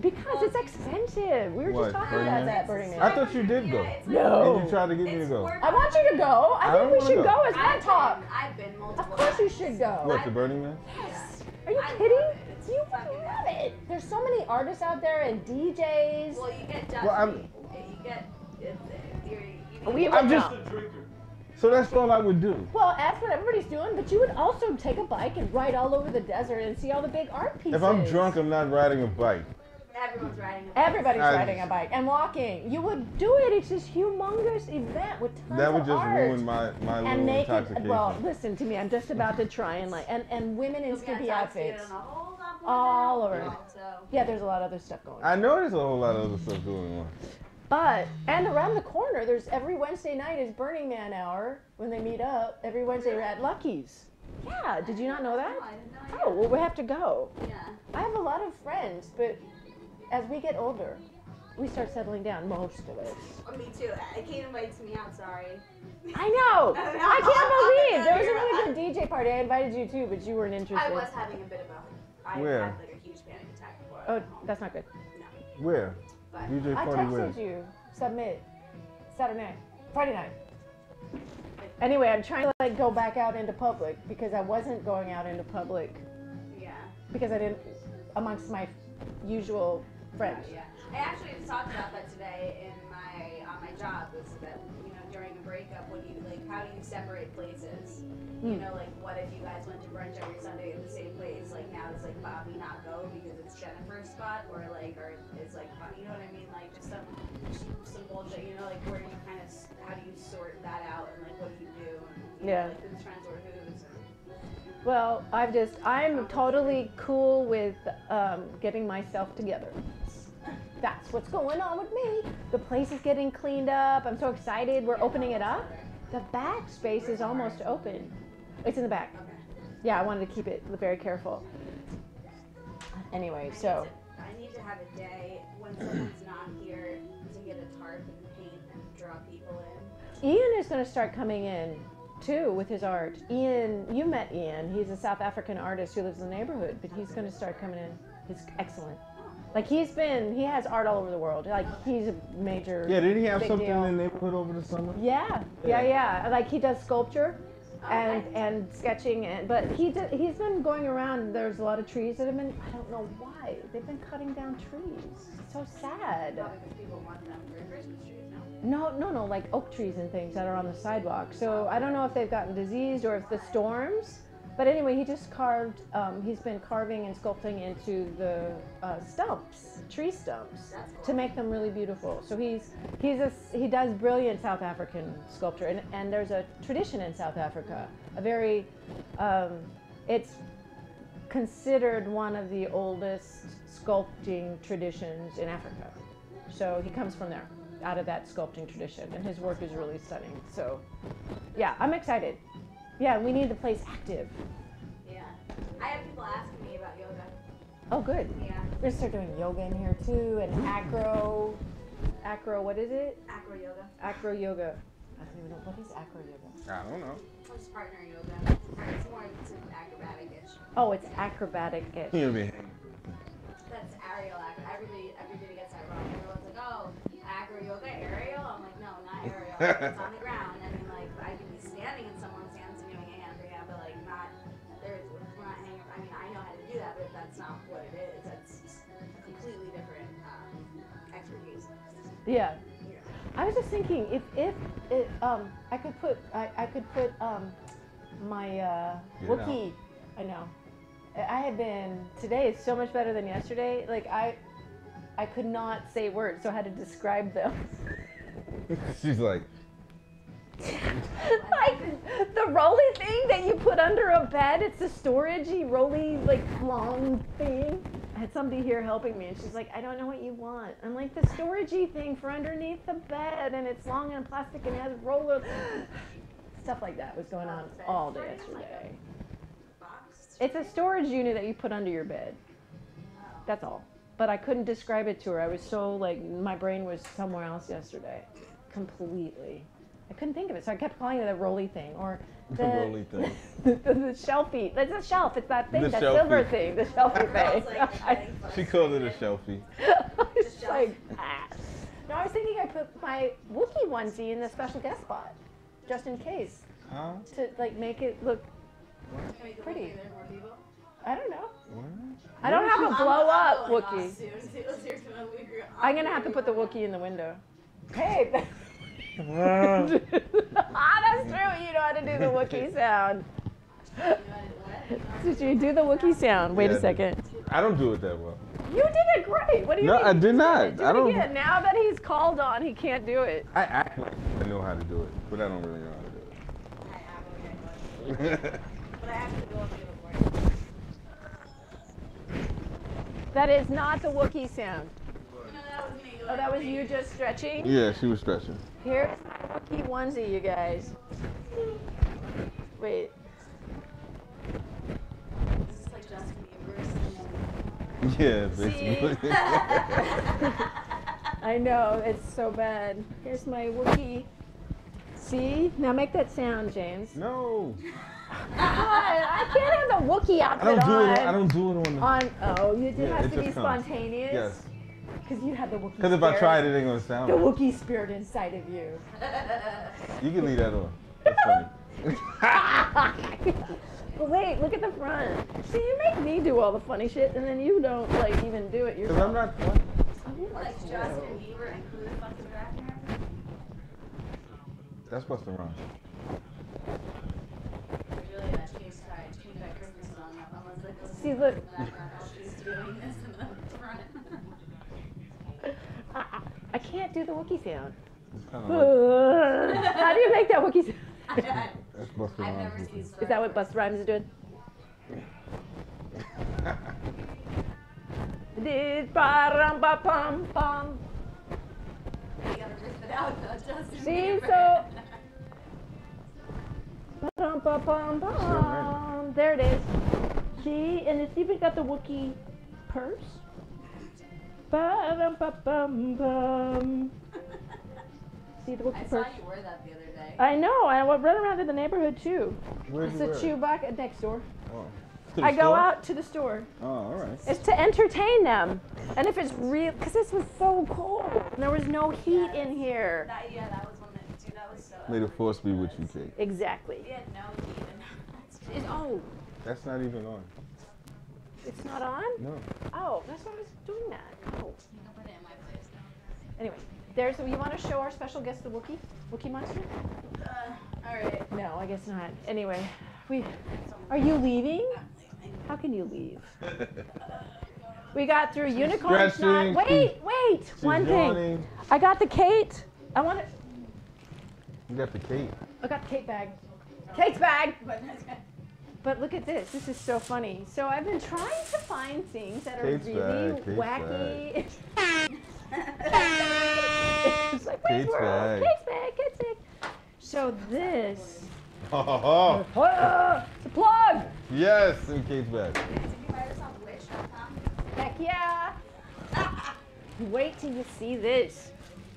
because it's expensive. We were What, just talking Burning about Man? that Burning I Man. thought you did go. It's No. And you tried to get me to it's go. more I want you to go. I I think don't we wanna should go. go as my talk. I've been multiple Of course you times. should go. What, the Burning Man? Yes. Are you I kidding? love it. It's You would fucking love it. There's so many artists out there and DJs. Well, you get dusty. Well, I'm- You get. We you would I'm just- not. So that's all I would do. Well, that's what everybody's doing, but you would also take a bike and ride all over the desert and see all the big art pieces. If I'm drunk, I'm not riding a bike. Everyone's riding a bike. Everybody's I- riding a bike and walking. You would do it. It's this humongous event with tons That would of just art. ruin my and little naked. intoxication. Well, listen to me. I'm just about to try and like and women in You'll get skimpy intoxicated outfits. on a whole lot more All than over. alcohol, So. Yeah, there's a lot of other stuff going on. I know there's a whole lot of other stuff going on. But and around the corner, there's every Wednesday night is Burning Man hour when they meet up. Every Wednesday we're at Lucky's. Yeah, did you not know that? No, I didn't know. Oh, well, we have to go. Yeah. I have a lot of friends, but as we get older, we start settling down, most of us. Oh, me too. Kate invites me out. Sorry. I know! I can't believe! There was a really You're good DJ party. I invited you too, but you weren't interested. I was having a bit of a. I Where? had like a huge panic attack before. Oh, that's not good. Where? But DJ I party where? texted you. Submit. Saturday night. Friday night. Anyway, I'm trying to like go back out into public because I wasn't going out into public yeah. because I didn't amongst my usual friends. Yeah. I actually just talked about that today in my on my job. Was that during a breakup when you like how do you separate places? You know, like what if you guys went to brunch every Sunday at the same place? Like now does like Bobby not go because it's Jennifer's spot, or it's like you know what I mean? Like just some bullshit. You know, like where you kind of how do you sort that out and like what do you do? And, Yeah. Like who's friends or who's. Well, I'm totally cool with getting myself together. That's what's going on with me. The place is getting cleaned up. I'm so excited. We're opening it up. The back space is almost open. It's in the back. Okay. Yeah, I wanted to keep it very careful. Anyway, so I need to have a day when someone's not here to get a tarp and paint and draw people in. Ian is going to start coming in too with his art. Ian, you met Ian. He's a South African artist who lives in the neighborhood, but he's going to start coming in. He's excellent. Like he has art all over the world. Like he's a major. Yeah, didn't he have big something deal. in the neighborhood over the summer? Yeah. Like he does sculpture and sketching, but he's been going around. There's a lot of trees that have been. I don't know why they've been cutting down trees. It's so sad. Probably because people want them for Christmas trees, no? No, like oak trees and things that are on the sidewalk. So I don't know if they've gotten diseased or if the storms But anyway, he just carved. He's been carving and sculpting into the stumps, tree stumps, to make them really beautiful. So he does brilliant South African sculpture, and there's a tradition in South Africa. A very, it's considered one of the oldest sculpting traditions in Africa. So he comes from there, out of that sculpting tradition, and his work is really stunning. So, yeah, I'm excited. Yeah, we need the place active. Yeah. I have people asking me about yoga. Oh, good. Yeah. We're gonna start doing yoga in here too, and acro, what is it? Acro yoga. Acro yoga. I don't even know, what is acro yoga? I don't know. It's partner yoga. It's more acrobatic-ish. Oh, it's acrobatic-ish. You're gonna be That's aerial acro. Everybody gets that wrong. Everyone's like, oh, acro yoga, aerial? I'm like, no, not aerial. It's on the ground. I mean, like, I can be standing in someone's hands and doing a hand rehab, but like, we're not hanging. I mean, I know how to do that, but that's not what it is. That's completely different expertise. Yeah. I was just thinking, if I could put my Wookiee. I know. I had been, today is so much better than yesterday. Like I could not say words, so I had to describe them. She's like, like the rolly thing that you put under a bed. It's a storagey, rolly, like long thing. I had somebody here helping me, and she's like, I don't know what you want. I'm like, the storagey thing for underneath the bed, and it's long and plastic and has roller. Stuff like that was going on all day yesterday. It's a storage unit that you put under your bed. That's all. But I couldn't describe it to her. I was so like, my brain was somewhere else yesterday. Completely. I couldn't think of it, so I kept calling it a rolly thing, or the rolly thing. the shelfie. It's a shelf. It's that thing, The that shelfie. silver thing, the shelfie thing. She called it a shelfie. It's like, no, I was thinking I put my Wookiee onesie in the special guest spot, just in case, Huh? to like make it look pretty. I don't know. What? I don't have a blow up I'm going Wookiee. off soon. I'm gonna have to put the Wookiee in the window. Hey. Wow. That's true. You know how to do the Wookiee sound. Did you do the Wookiee sound? Wait Yeah, a second. I don't do it that well. You did it great. What do you No, mean? I did not. Do I it don't. again. Now that he's called on, he can't do it. I act like I know how to do it, but I don't really know how to do it. But I have to go up to the board. That is not the Wookiee sound. No, that was me. Oh, that was you just stretching? Yeah, she was stretching. Here's my Wookiee onesie, you guys. Wait. This is like Justin Bieber. Yeah, basically. I know, it's so bad. Here's my Wookiee. See? Now make that sound, James. No. I can't have the Wookiee outfit I don't do it on the. Oh, you do Yeah, have it to be just comes. spontaneous? Yes. Because you have the Wookiee Because if I tried, it ain't gonna sound the right. Wookiee spirit inside of you. You can leave that on. That's funny. But wait, look at the front. See, you make me do all the funny shit, and then you don't like even do it Because yourself. I'm not funny. Like Justin Bieber and who the fuck is rapping after? That's Busta Rhymes. Really, that changed that Christmas song up. I was like, See, look. in the background while she's doing this in the front. I can't do the Wookiee sound. It's kind of like, How do you make that Wookiee sound? that's Busta I've never Rhymes. seen Is that what Busta Rhymes is doing? Did ba ba pum pum. You gotta rip it out though, Justin See, Bieber. so. Bum, bum, bum, bum. There it is. See, and it's even got the Wookiee purse. Ba bum bum bum. See the I Wookiee saw purse. you wear that the other day. I know. I run around in the neighborhood too. Where'd It's you a wear it? Chewbacca next door. Oh. To the I go store? out to the store. Oh, all right. It's to entertain them. And if it's real, because this was so cold. And there was no heat in here. That was one that, dude, that was so. May the force be with you, Kate. Exactly. We had no heat in Oh, That's not even on. it's not on? No. Oh, that's why I was doing that. Oh. You can put it in my place now. Anyway, there's. You want to show our special guest the Wookiee? Wookiee monster? Alright. No, I guess not. Anyway, Are you leaving? How can you leave? We got through unicorn snot. Stretching. Wait. One thing. yawning. I got the Kate. I want to. You got the cake. I got the Kate bag. Kate's bag. But look at this. This is so funny. So I've been trying to find things that are Kate's really bag, Kate's wacky. It's like Kate's Wayne's World. bag. Kate's bag. So this. Oh, It's a plug. yes, in Kate's bag. Did you buy this on Wish.com? Heck yeah. Wait till you see this.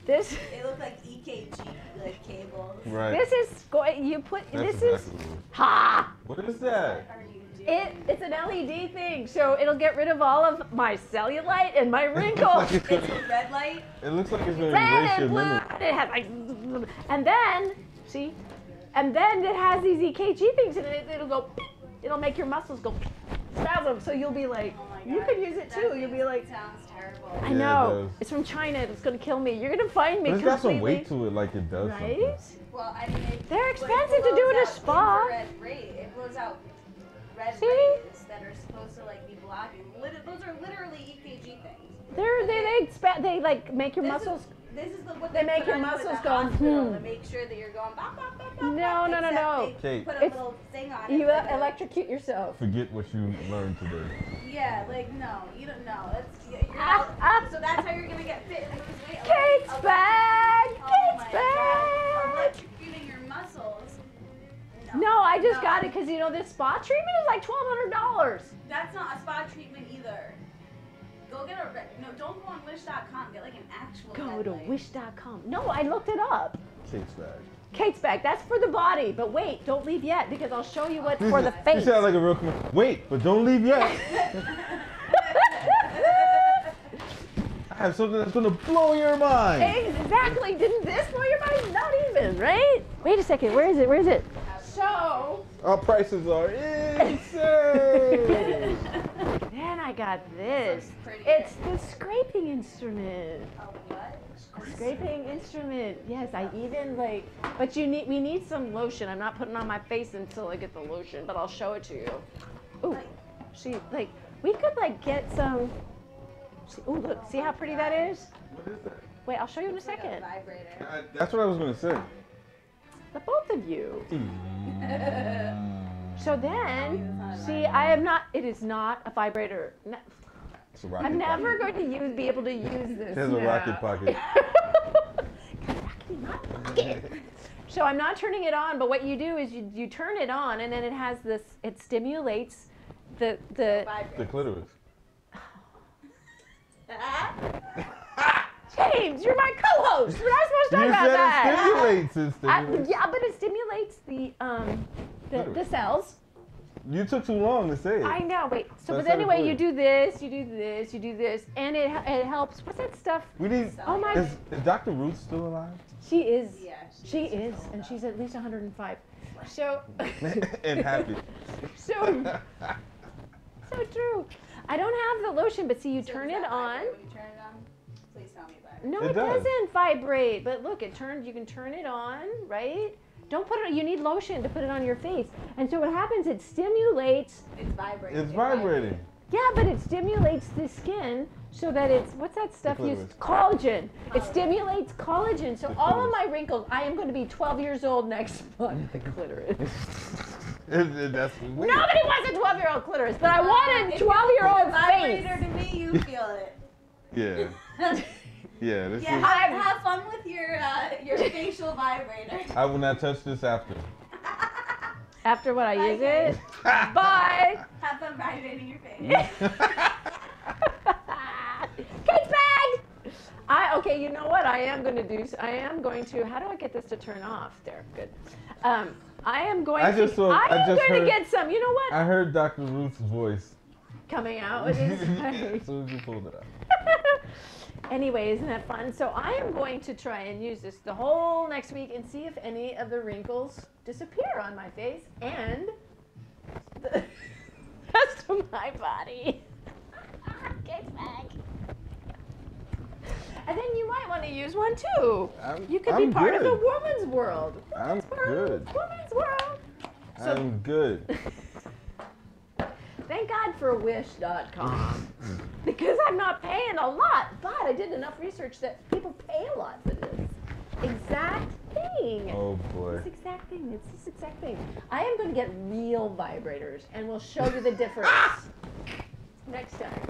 This. They look like EKG like cables. Right. This is you put. That's This is. exactly what it is. Ha. What is that? What are you doing? It's an LED thing, so it'll get rid of all of my cellulite and my wrinkles. It's It's a red light. It looks like it's gonna Red erase and your blue. memory. It has like, and then see, and then it has these EKG things, and it'll go. It'll make your muscles go spasm. So you'll be like, Oh my you God. could use it That too. You'll be like, sounds terrible. I Yeah, it know. does. It's from China. It's gonna kill me. You're gonna find me But it's got some completely. weight to it, like it does Right? something. Well, I mean, They're but it expensive to do in a blows out spa. infrared It blows out red See? rays that are supposed to like be blocking. Those are literally EKG things. They like make your muscles. This is what They make put your on you at muscles the go, hospital hmm. to make sure that you're going. Bop, bop, bop, bop, No, bop, no, no, except no. They Kate. put a It's- little thing on it. You like a- electrocute yourself. Forget what you learned today. Yeah, like no, you don't know. That's you're Ah, ah. so that's how you're gonna get fit and lose weight. Kate's bag. Oh Kate's my God. bag. Electrocuting your muscles. No, I just got it because you know this spa treatment is like $1,200. That's not a spa treatment either. Go get don't go on Wish.com. Get like an actual. Go red to light. wish.com. No, I looked it up. Kate's bag. Kate's bag. That's for the body. But wait, don't leave yet because I'll show you what's for the You face. sound like a real commercial. Wait, but don't leave yet. I have something that's gonna blow your mind. Exactly. Didn't this blow your mind? Not even, right? Wait a second. Where is it? Where is it? So. Our prices are insane. Then I got this. Looks pretty. It's the scraping instrument. Oh, what? A scraping instrument. Yes, I even like. But we need some lotion. I'm not putting on my face until I get the lotion, but I'll show it to you. Ooh, we could like get some. Ooh, look, see how pretty that is? What is that? Wait, I'll show you in a It's like a second. vibrator. That's what I was gonna say. The both of you. So then, It's not a see, I am not. It is not a vibrator. No, It's a rocket I'm never pocket. going to be able to use this. It has a now. rocket pocket. So I'm not turning it on, but what you do is you turn it on, and then it has this. It stimulates the. The clitoris. James, you're my co-host. We're not supposed to talk You about said that. it stimulates. It stimulates. Yeah, but it stimulates the cells. You took too long to say it. I know. Wait. So, That's but anyway, how it you do this, you do this, you do this, and it helps. What's that stuff? We need. Oh my. Is Dr. Ruth still alive? She is. Yeah, She is, and she's at least 105. So. And happy. So true. I don't have the lotion, but see, you So turn does it that on. vibrate when you turn it on? Please tell me that. No, It it does. doesn't vibrate. But look, it turns. You can turn it on, right? Don't put it. You need lotion to put it on your face. And so what happens? It stimulates. It's vibrating. It's vibrating. Yeah, but it stimulates the skin so that it's what's that stuff used? Collagen. It stimulates collagen. So The all of clitoris. my wrinkles. I am going to be 12 years old next month. The clitoris. That's weird. Nobody wants a 12-year-old clitoris, but I want a If you 12-year-old put a vibrator face. to me, you feel it. Yeah. Yeah. This Yeah, is. have fun with your facial vibrator. I will not touch this after. After what I use it. Bye. Have fun vibrating your face. Kate's bag. Okay, you know what I am going to do? I am going to. How do I get this to turn off? There, good. I am going I just saw- I am just going to heard- get some. You know what? I heard Dr. Ruth's voice. Coming out. It is. As soon as you pulled it out. Anyway, isn't that fun? So I am going to try and use this the whole next week and see if any of the wrinkles disappear on my face and the rest of my body. Kate's bag. And then you might want to use one too. You could be I'm part of good. the woman's world. I'm good. Woman's world. I'm good. Thank God for Wish.com because I'm not paying a lot, but I did enough research that people pay a lot for this exact thing. Oh boy. This exact thing. It's this exact thing. I am going to get real vibrators, and we'll show you the difference next time.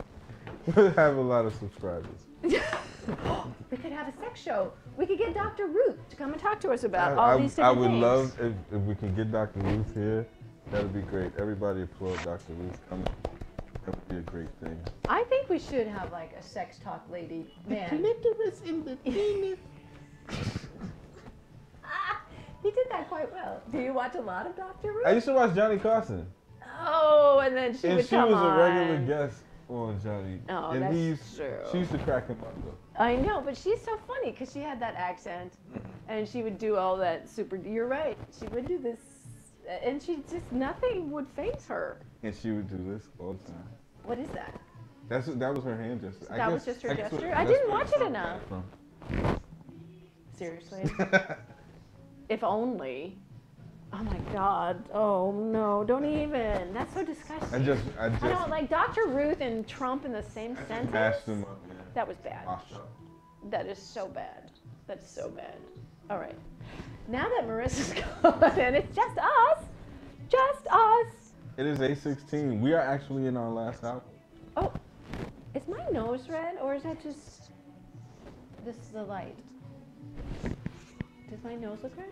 We'll have a lot of subscribers. We could have a sex show. We could get Dr. Ruth to come and talk to us about all these different I would things. love if we can get Dr. Ruth here. That would be great. Everybody applaud Dr. Ruth coming. That would be a great thing. I think we should have like a sex talk lady man. Clitoris in the penis. He did that quite well. Do you watch a lot of Dr. Ruth? I used to watch Johnny Carson. Oh, and then she would She come was on. a regular guest on Johnny. Oh, and that's true. She used to crack him up though. I know, but she's so funny because she had that accent, and she would do all that super. You're right. She would do this, and she just nothing would faze her. And she would do this all the time. What is that? That was her hand gesture. That was just her guess gesture? what- I that's didn't where watch the it song enough. came Seriously. from. If only. Oh my God. Oh no, don't even. That's so disgusting. I just I don't like Dr. Ruth and Trump in the same sentence. mashed them up. Yeah. That was bad. Washed up. That is so bad. That's so bad. All right. Now that Marissa's gone and it's just us. Just us. It is 8:16. We are actually in our last hour. Oh, is my nose red or is that just this is the light? Does my nose look red?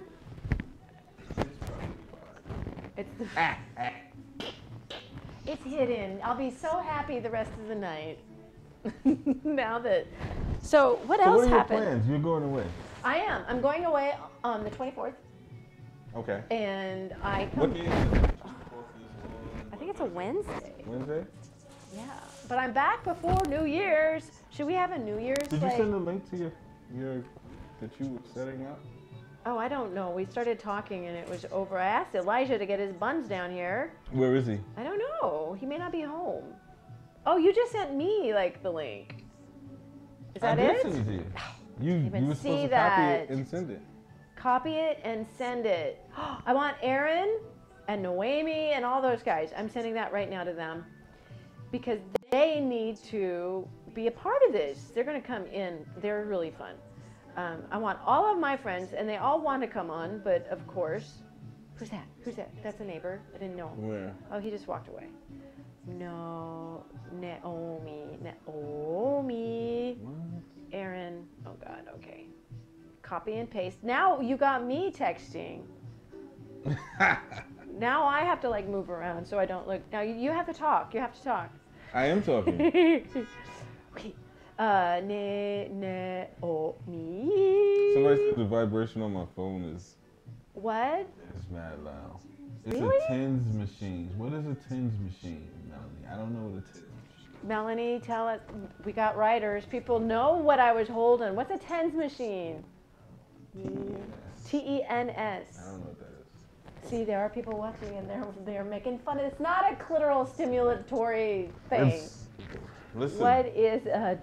It's the It's hidden. I'll be so happy the rest of the night. Now that. So what So else what are your happened? plans? You're going away. I am. I'm going away on the 24th, Okay. and I What come. day is it? I think it's a Wednesday. Wednesday? Yeah, but I'm back before New Year's. Should we have a New Year's? Did you like- send a link to your that you were setting up? Oh, I don't know. We started talking and it was over. I asked Elijah to get his buns down here. Where is he? I don't know. He may not be home. Oh, you just sent me like the link. Is that I did it? send it to you. You even were see supposed to copy that. it and send it. Copy it and send it. I want Aaron and Noemi and all those guys. I'm sending that right now to them because they need to be a part of this. They're going to come in. They're really fun. I want all of my friends, and they all want to come on, but of course, who's that? Who's that? That's a neighbor. I didn't know him. Where? Oh, he just walked away. No, Naomi. What? Aaron. Oh God. Okay. Copy and paste. Now you got me texting. Now I have to like move around so I don't look. Now you have to talk. You have to talk. I am talking. Okay. Naomi. Somebody said the vibration on my phone is What? mad loud. It's Really? a tens machine. What is a tens machine, Melanie? I don't know what a tens machine. Melanie, tell us. We got writers. People know what I was holding. What's a tens machine? T-E-N-S. I don't know what that is. See, there are people watching and they're making fun of it. It's not a clitoral stimulatory thing. Listen. What is a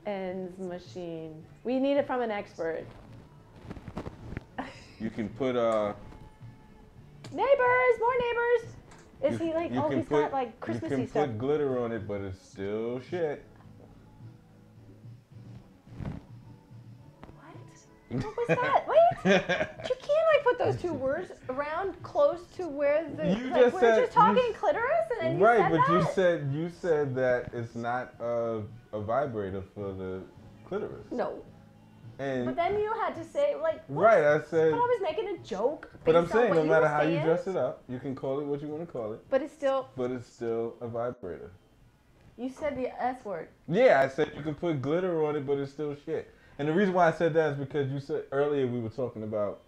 tens machine? We need it from an expert. You can put Neighbors, more neighbors. Is he like? you Oh, can he's put, got like Christmassy You can stuff. put glitter on it, but it's still shit. What was that? Wait. You can't like put those two words around close to where the. You like, just we're said- just talking you- clitoris, and then you Right, said but that. you said that it's not a vibrator for the clitoris. No. And But then you had to say like. what? right, I said. But I was making a joke. But I'm based on saying, what no you matter were how you saying, dress it up, you can call it what you want to call it. But it's still. But it's still a vibrator. You said the S word. Yeah, I said you can put glitter on it, but it's still shit. And the reason why I said that is because you said earlier we were talking about.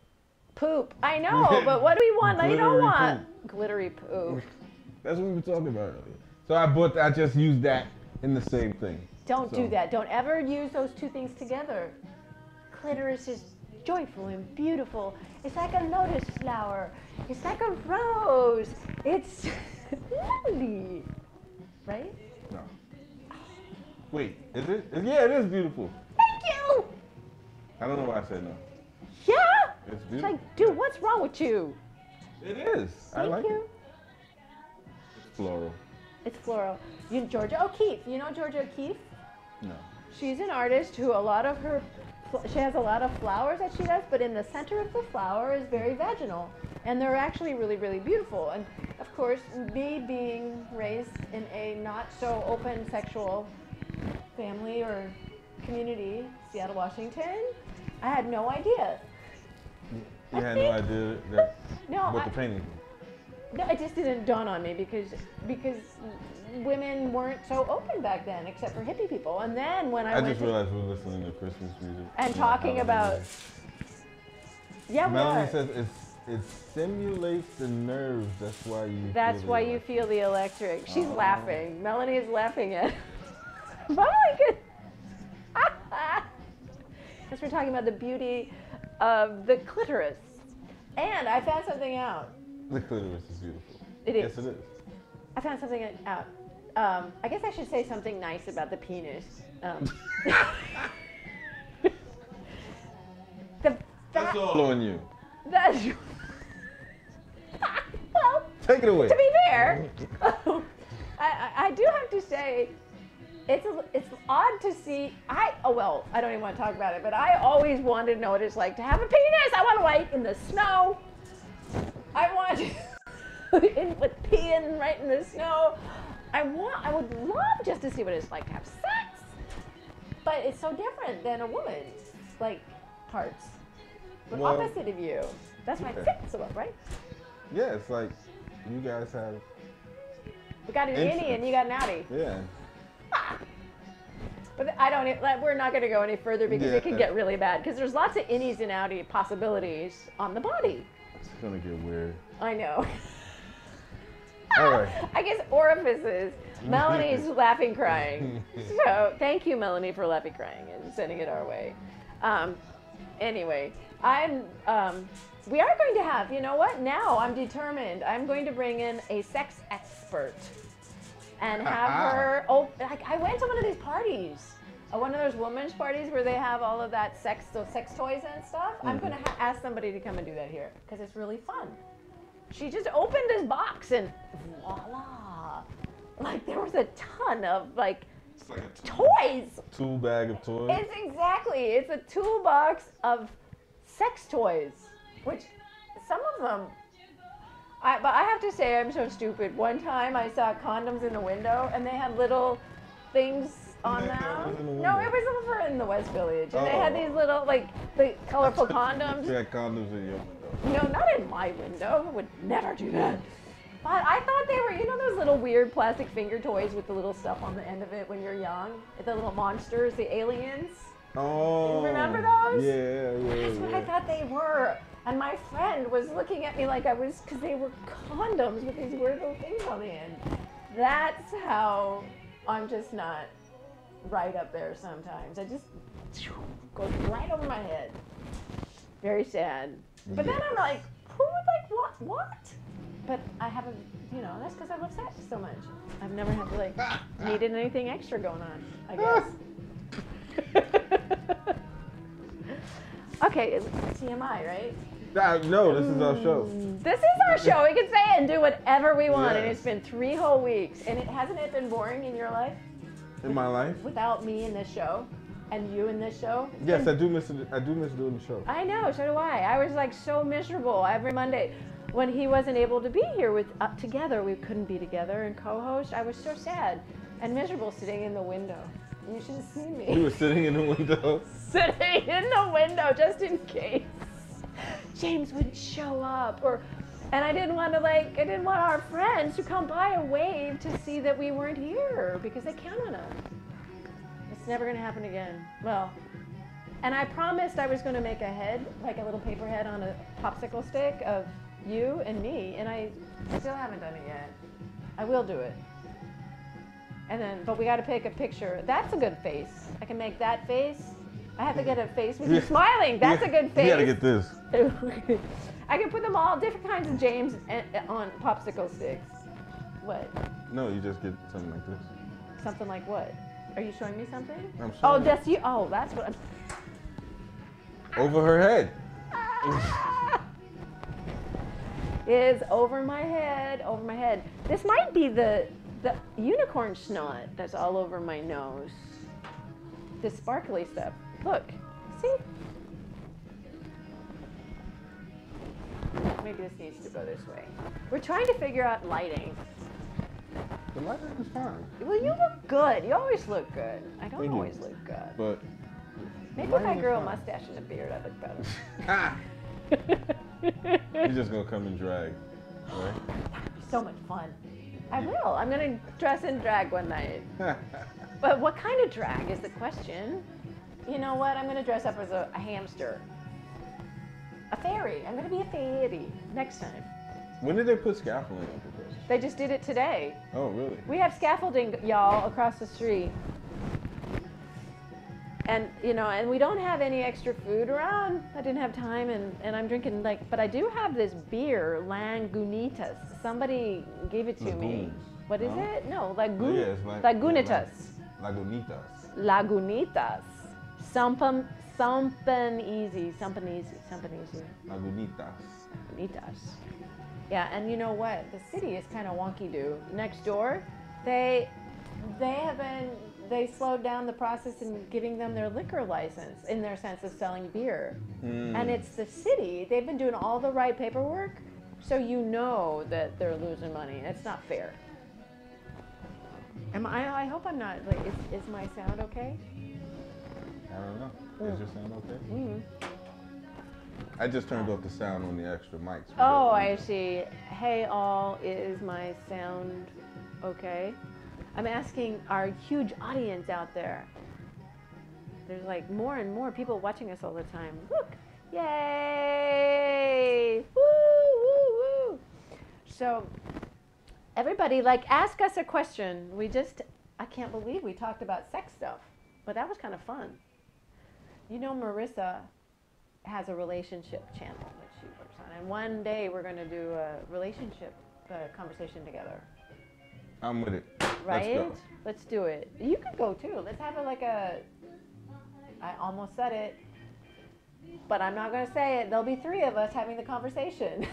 Poop. I know, but what do we want? You don't Glittery want glittery poop. That's what we were talking about earlier. So I just used that in the same thing. Don't do So- that. Don't ever use those two things together. Clitoris is joyful and beautiful. It's like a lotus flower. It's like a rose. It's lovely. Right? No. Wait, is it? Yeah, it is beautiful. Thank you. I don't know why I said no. Yeah. It's It's beautiful. like, dude, what's wrong with you? It is. I Thank like you. it. It's floral. It's floral. Georgia O'Keeffe. You know Georgia O'Keeffe? No. She's an artist who she has a lot of flowers that she does, but in the center of the flower is very vaginal. And they're actually really, really beautiful. And of course, me being raised in a not so open sexual family or community, Seattle, Washington, I had no idea. You had no idea that what the painting was. No, it just didn't dawn on me because women weren't so open back then, except for hippie people. And then when I just realized we're listening to Christmas music. And talking about, yeah, Melanie says it simulates the nerves. That's why you. That's why you feel the electric. She's laughing. Melanie is laughing at. Oh my goodness. Because we're talking about the beauty of the clitoris, and I found something out. The clitoris is beautiful. It is. Yes, it is. I found something out. I guess I should say something nice about the penis. That's all on you. That's well. Take it away. To be fair, I do have to say, it's odd to see. I don't even want to talk about it, but I always wanted to know what it's like to have a penis. I want to wait in the snow. I want with peeing right in the snow. I would love just to see what it's like to have sex, but it's so different than a woman's like parts. The opposite of you. That's why it fits so well, right? Yeah, it's like you guys have. We got an innie and you got an outie. Yeah. But we're not going to go any further because it can get really bad. Because there's lots of innies and outie possibilities on the body. It's gonna get weird. I know. All right. I guess orifices. Melanie's laughing, crying. So thank you, Melanie, for laughing, crying, and sending it our way. Anyway, we are going to have. You know what? Now I'm determined. I'm going to bring in a sex expert. And have her. I went to one of these parties, one of those women's parties where they have all of that sex toys and stuff. Mm-hmm. I'm gonna ask somebody to come and do that here because it's really fun. She just opened this box and voila! Like there was a ton of like toys. Tool bag of toys. It's a toolbox of sex toys, which some of them. But I have to say, I'm so stupid. One time I saw condoms in the window, and they had little things on them. No, it was over in the West Village, and they had these little, the colorful condoms. You had condoms in your window. No, not in my window. I would never do that. But I thought they were, those little weird plastic finger toys with the little stuff on the end of it when you're young? The little monsters, the aliens. Oh. You remember those? Yeah. That's what I thought they were. And my friend was looking at me like I was, because they were condoms with these weird little things on the end. That's how I'm just not right up there sometimes. I just goes right over my head. Very sad. But then I'm like, who would what? But I haven't, that's because I love sex so much. I've never had to needed anything extra going on, I guess. Okay, it's TMI, right? No, this is our show. This is our show. We can say it and do whatever we want. Yes. And it's been 3 whole weeks. And hasn't it been boring in your life? In my life? Without me in this show and you in this show? Yes, I do miss doing the show. I know, so do I. I was so miserable every Monday. When he wasn't able to be here together, we couldn't be together and co-host. I was so sad and miserable sitting in the window. You should have seen me. You were sitting in the window? Sitting in the window just in case James wouldn't show up, and I didn't want our friends to come by and wave to see that we weren't here because they count on us. It's never gonna happen again. Well, and I promised I was gonna make a head, like a little paper head on a popsicle stick of you and me, and I still haven't done it yet. I will do it. But we gotta pick a picture. That's a good face. I can make that face. I have to get a face with you smiling. That's a good face. You gotta get this. I can put them all, different kinds of James on popsicle sticks. What? No, you just get something like this. Something like what? Are you showing me something? I'm showing you. That's you. Oh, that's what I'm... Over her head. is over my head, over my head. This might be the unicorn snot that's all over my nose. The sparkly stuff. Look, see? Maybe this needs to go this way. We're trying to figure out lighting. The lighting is fine. Well, you look good. You always look good. I don't Thank you. always look good. But Maybe if I grew a mustache and a beard, I'd look better. you're just gonna come in drag, right? That'd be so much fun. I will. I'm gonna dress in drag one night. But what kind of drag is the question? You know what? I'm gonna dress up as a hamster. A fairy. I'm gonna be a fairy next time. When did they put scaffolding up for this? They just did it today. Oh, really? We have scaffolding, y'all, across the street. And, you know, and we don't have any extra food around. I didn't have time, and I'm drinking, like, but I do have this beer, Lagunitas. Somebody gave it to me. Lagoons. What is No? it? No, Oh, yeah, it's like Lagunitas. Lagunitas. Lagunitas. Something easy. Lagunitas. Lagunitas. Yeah, and you know what? The city is kind of wonky-do. Next door, they slowed down the process in giving them their liquor license in their sense of selling beer. And it's the city. They've been doing all the right paperwork, so you know that they're losing money. It's not fair. I hope I'm not, like, is my sound okay? I don't know. Is your sound okay? Mm. I just turned off the sound on the extra mics. Oh, I see. Hey all, is my sound okay? I'm asking our huge audience out there. There's like more and more people watching us all the time. Look, yay! Woo, woo, woo. So everybody, like, ask us a question. I can't believe we talked about sex stuff, but that was kind of fun. You know, Marissa has a relationship channel that she works on, and one day we're going to do a relationship conversation together. I'm with it. Right? Let's go. Let's do it. You could go too. Let's have I almost said it, but I'm not going to say it. There'll be 3 of us having the conversation.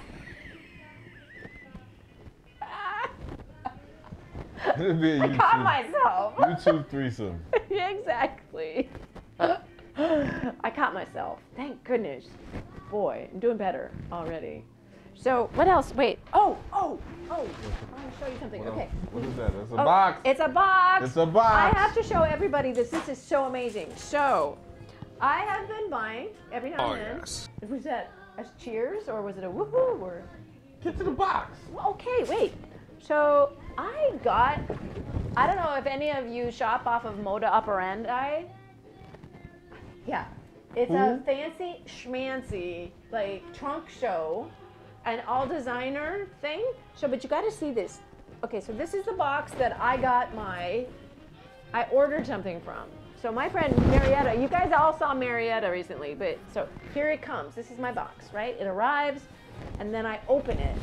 It'll be a I caught myself. YouTube threesome. Yeah, exactly. I caught myself. Thank goodness. Boy, I'm doing better already. So what else? Wait. Oh. I want to show you something. Okay. What is that? It's a box. It's a box. It's a box. I have to show everybody this. This is so amazing. So I have been buying every now and then. Yes. Was that a cheers or was it a woohoo or? Get to the box. Well, okay, wait. So I don't know if any of you shop off of Moda Operandi. Yeah. It's a fancy schmancy, like, trunk show, an all designer thing. So, but you got to see this. Okay, so this is the box that I ordered something from. So my friend Marietta, you guys all saw Marietta recently, but so here it comes. This is my box, right? It arrives, and then I open it.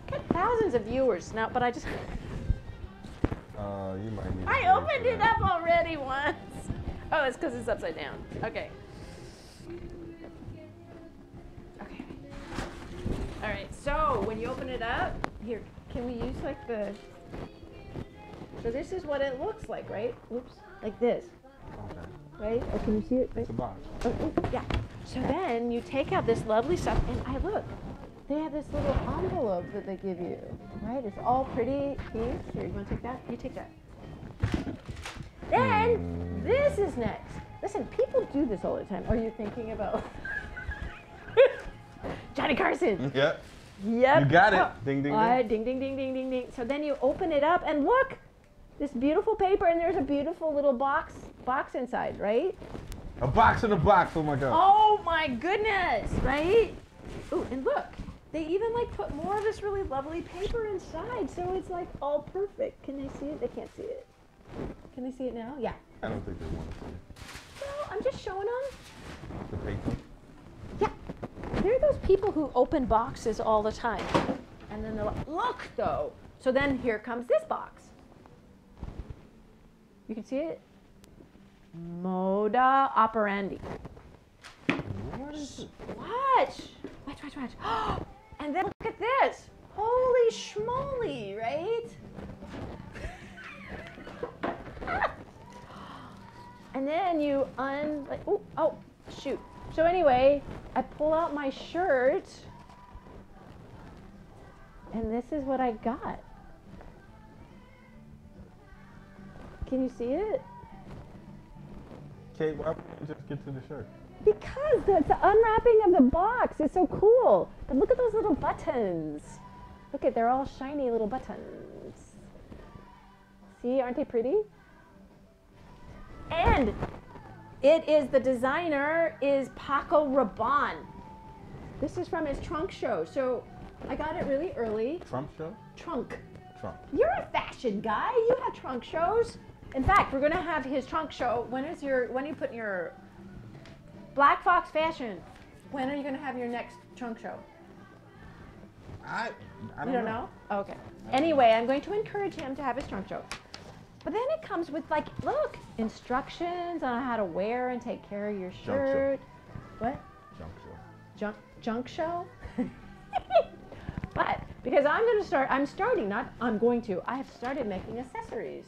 Got thousands of viewers now, but I just. You might need. I opened it up already once. Oh, it's because it's upside down. Okay. Okay. All right. So when you open it up, here, can we use like the? So this is what it looks like, right? Oops, like this. Okay. Right? Oh, can you see it? Right? It's a box. Oh, yeah. So then you take out this lovely stuff, and look. They have this little envelope that they give you, right? It's all pretty pink. Here, you want to take that? You take that. Then, this is next. Listen, people do this all the time. Are you thinking about Johnny Carson? Yep. Yep. You got it. Ding, ding, ding. Ding, ding, ding, ding, ding, ding. So then you open it up, and look, this beautiful paper, and there's a beautiful little box inside, right? A box in a box. Oh my God. Oh my goodness, right? Ooh, and look. They even like put more of this really lovely paper inside, so it's like all perfect. Can they see it? They can't see it. Can they see it now? Yeah. I don't think they want to see it. Well, I'm just showing them. The paper. Yeah. There are those people who open boxes all the time. And then they're like, look though. So then here comes this box. You can see it? Moda Operandi. What is it? Watch. Watch. And then look at this. Holy schmoly, right? And then you oh, shoot. So anyway, I pull out my shirt, and this is what I got. Can you see it? Kate, why don't you just get to the shirt? Because the unwrapping of the box is so cool. But look at those little buttons. Look at, they're all shiny little buttons. See, aren't they pretty? And it is, the designer is Paco Rabanne. This is from his trunk show. So I got it really early. Trump show? Trunk. Trump. You're a fashion guy. You have trunk shows. In fact, we're gonna have his trunk show. When are you putting your Black Fox Fashion? When are you gonna have your next trunk show? I You don't know? Okay. Anyway, I'm going to encourage him to have his trunk show. But then it comes with, like, look, instructions on how to wear and take care of your shirt. What? Junk show. Junk show? But because I have started making accessories.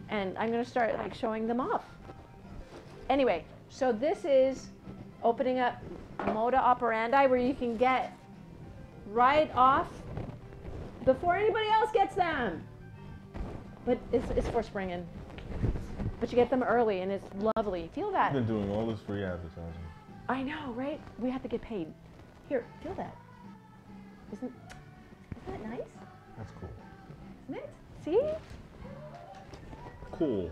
And I'm gonna start like showing them off. Anyway, so this is opening up Moda Operandi, where you can get right off before anybody else gets them. But it's for springing. But you get them early and it's lovely. Feel that. I've been doing all this free advertising. I know, right? We have to get paid. Here, feel that. Isn't that nice? That's cool. Isn't it? See? Cool.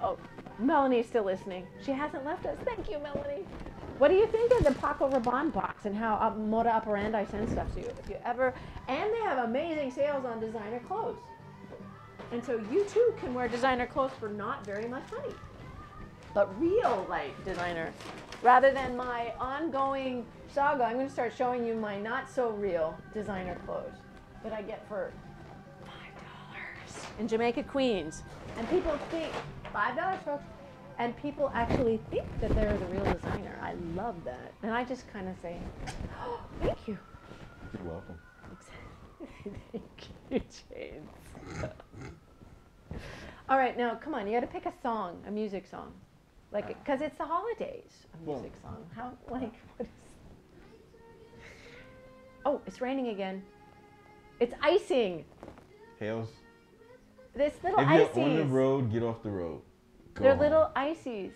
Oh, Melanie's still listening. She hasn't left us. Thank you, Melanie. What do you think of the Paco Rabanne box and how Moda Operandi sends stuff to you? If you ever, and they have amazing sales on designer clothes. And so you too can wear designer clothes for not very much money. But real like designer. Rather than my ongoing saga, I'm going to start showing you my not so real designer clothes that I get for $5 in Jamaica, Queens. And people think, $5 folks, and people actually think that they're the real designer. I love that. And I just kind of say, oh, thank you. You're welcome. Thank you, James. All right, now come on, you got to pick a song, a music song. Like, because it's the holidays, a music song. How, like, what is... Oh, it's raining again. It's icing. Hails. This little if ices. you're on the road, get off the road. Go They're home. little ices.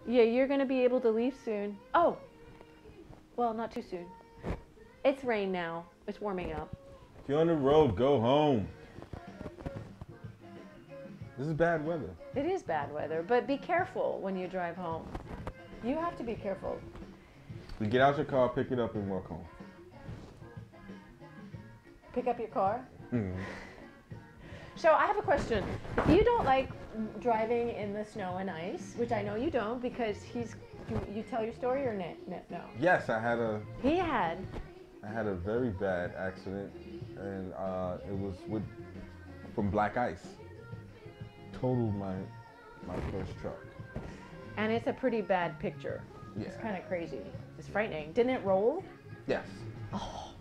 Yeah, you're going to be able to leave soon. Oh, well, not too soon. It's rain now. It's warming up. If you're on the road, go home. This is bad weather. It is bad weather, but be careful when you drive home. You have to be careful. You get out your car, pick it up, and walk home. Pick up your car. Mm-hmm. So I have a question. If you don't like driving in the snow and ice, which I know you don't because you tell your story or no? Yes, I had He had. a very bad accident, and it was from black ice. Totaled my first truck. And it's a pretty bad picture. Yeah. It's kind of crazy. It's frightening. Didn't it roll? Yes. Oh,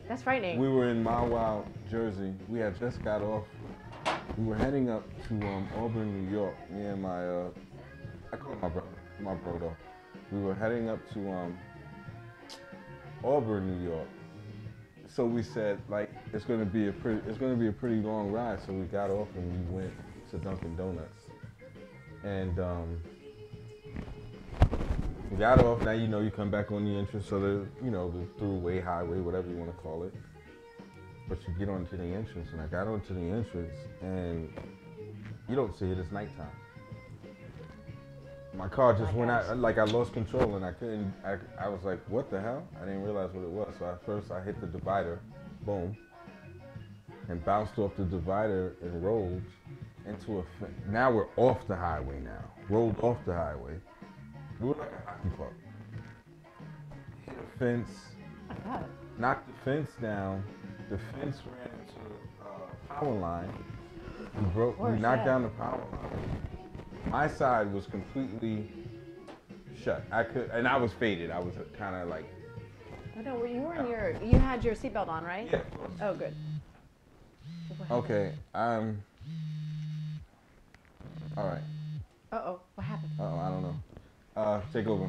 that's frightening. We were in Mahwah, Jersey. We had just got off. We were heading up to Auburn, New York. Me and I call him my brother. We were heading up to Auburn, New York. So we said, like, it's gonna be a pretty long ride. So we got off and we went to Dunkin' Donuts. And we got off. Now you come back on the entrance, so the throughway, highway, whatever you want to call it. But you get onto the entrance, and I got onto the entrance, and you don't see it. It's nighttime. My car just went out, like I lost control, and I couldn't. I was like, what the hell? I didn't realize what it was. So at first I hit the divider, boom, and bounced off the divider and rolled into a fence. Now we're off the highway now. Rolled off the highway. We were like a hockey puck. Hit a fence. Oh my God. Knocked the fence down. The fence ran into a power line. We knocked down the power line. My side was completely shut. I was faded. I was kind of like Oh no, well, you had your seatbelt on, right? Yeah, of course. Oh, good. Okay, all right. Uh-oh, what happened? Uh-oh, I don't know. Take over.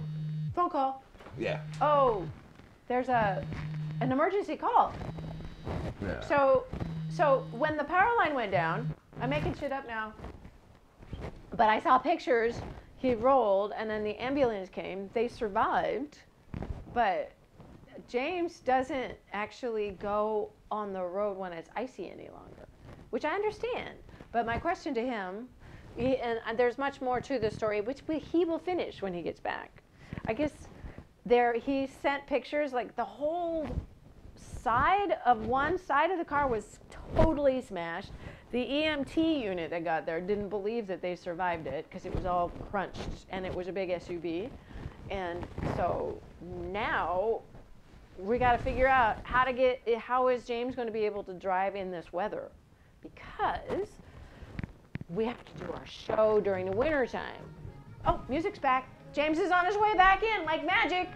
Phone call. Yeah. Oh, there's an emergency call. Yeah. So when the power line went down, I'm making shit up now, but I saw pictures, he rolled, and then the ambulance came. They survived, but James doesn't actually go on the road when it's icy any longer, which I understand. But my question to him, and there's much more to the story, which he will finish when he gets back. I guess he sent pictures, like the whole one side of the car was totally smashed. The EMT unit that got there didn't believe that they survived it because it was all crunched and it was a big SUV. And so now we got to figure out how is James going to be able to drive in this weather, because we have to do our show during the winter time. Oh, music's back. James is on his way back in like magic.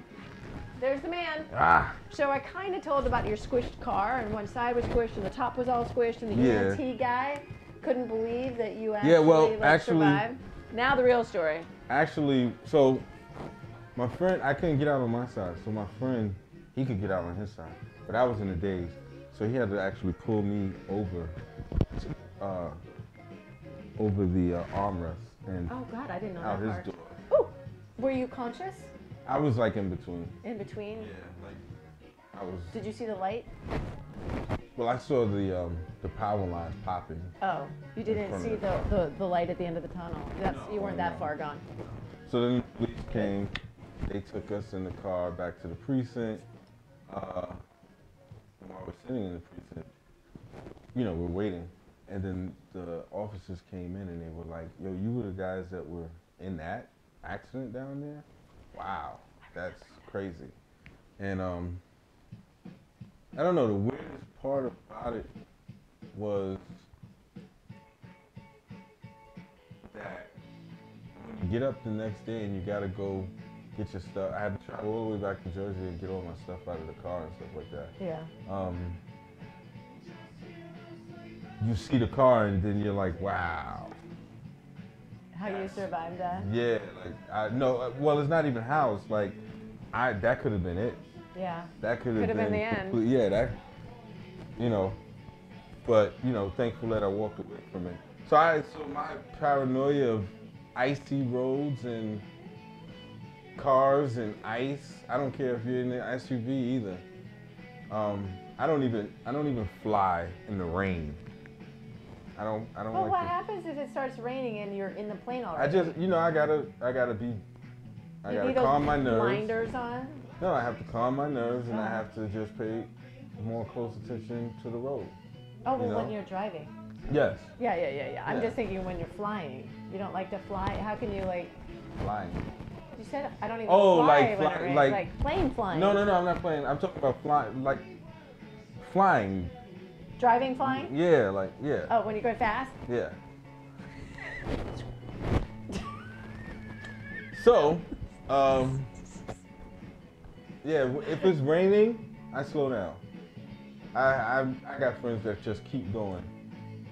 There's the man. Ah. So I kind of told about your squished car, and one side was squished and the top was all squished, and the EMT guy couldn't believe that you actually survived. Now the real story. Actually, so my friend, I couldn't get out on my side, so my friend, he could get out on his side, but I was in a daze, so he had to actually pull me over the armrest and Oh God, I didn't know out that his part. door. Oh, were you conscious? I was like in between. In between? Yeah, like I was. Did you see the light? Well, I saw the power lines popping. Oh, you didn't front see of the light at the end of the tunnel. You weren't that far gone. So then the police came. They took us in the car back to the precinct. While we're sitting in the precinct, we're waiting. And then the officers came in and they were like, yo, you were the guys that were in that accident down there? Wow, that's crazy. And I don't know, the weirdest part about it was that when you get up the next day and you gotta go get your stuff. I had to travel all the way back to Jersey and get all my stuff out of the car and stuff like that. Yeah. You see the car and then you're like, wow. How you survived that? Yeah, well, it's not even how. It's like, that could have been it. Yeah. That could have been the end. Yeah, but thankful that I walked away from it. So my paranoia of icy roads and cars and ice. I don't care if you're in an SUV either. I don't even fly in the rain. I don't Well, like what happens if it starts raining and you're in the plane already? I just, I gotta calm my nerves. Blinders on? No, I have to calm my nerves and I have to just pay more close attention to the road. Oh, well, when you're driving. Yes. Yeah. I'm just thinking when you're flying. You don't like to fly? How can you Flying. You said I don't even fly when it rains. like Like plane flying. No, I'm not playing. I'm talking about flying. Driving flying? Yeah, yeah. Oh, when you're going fast? Yeah. So, if it's raining, I slow down. I got friends that just keep going,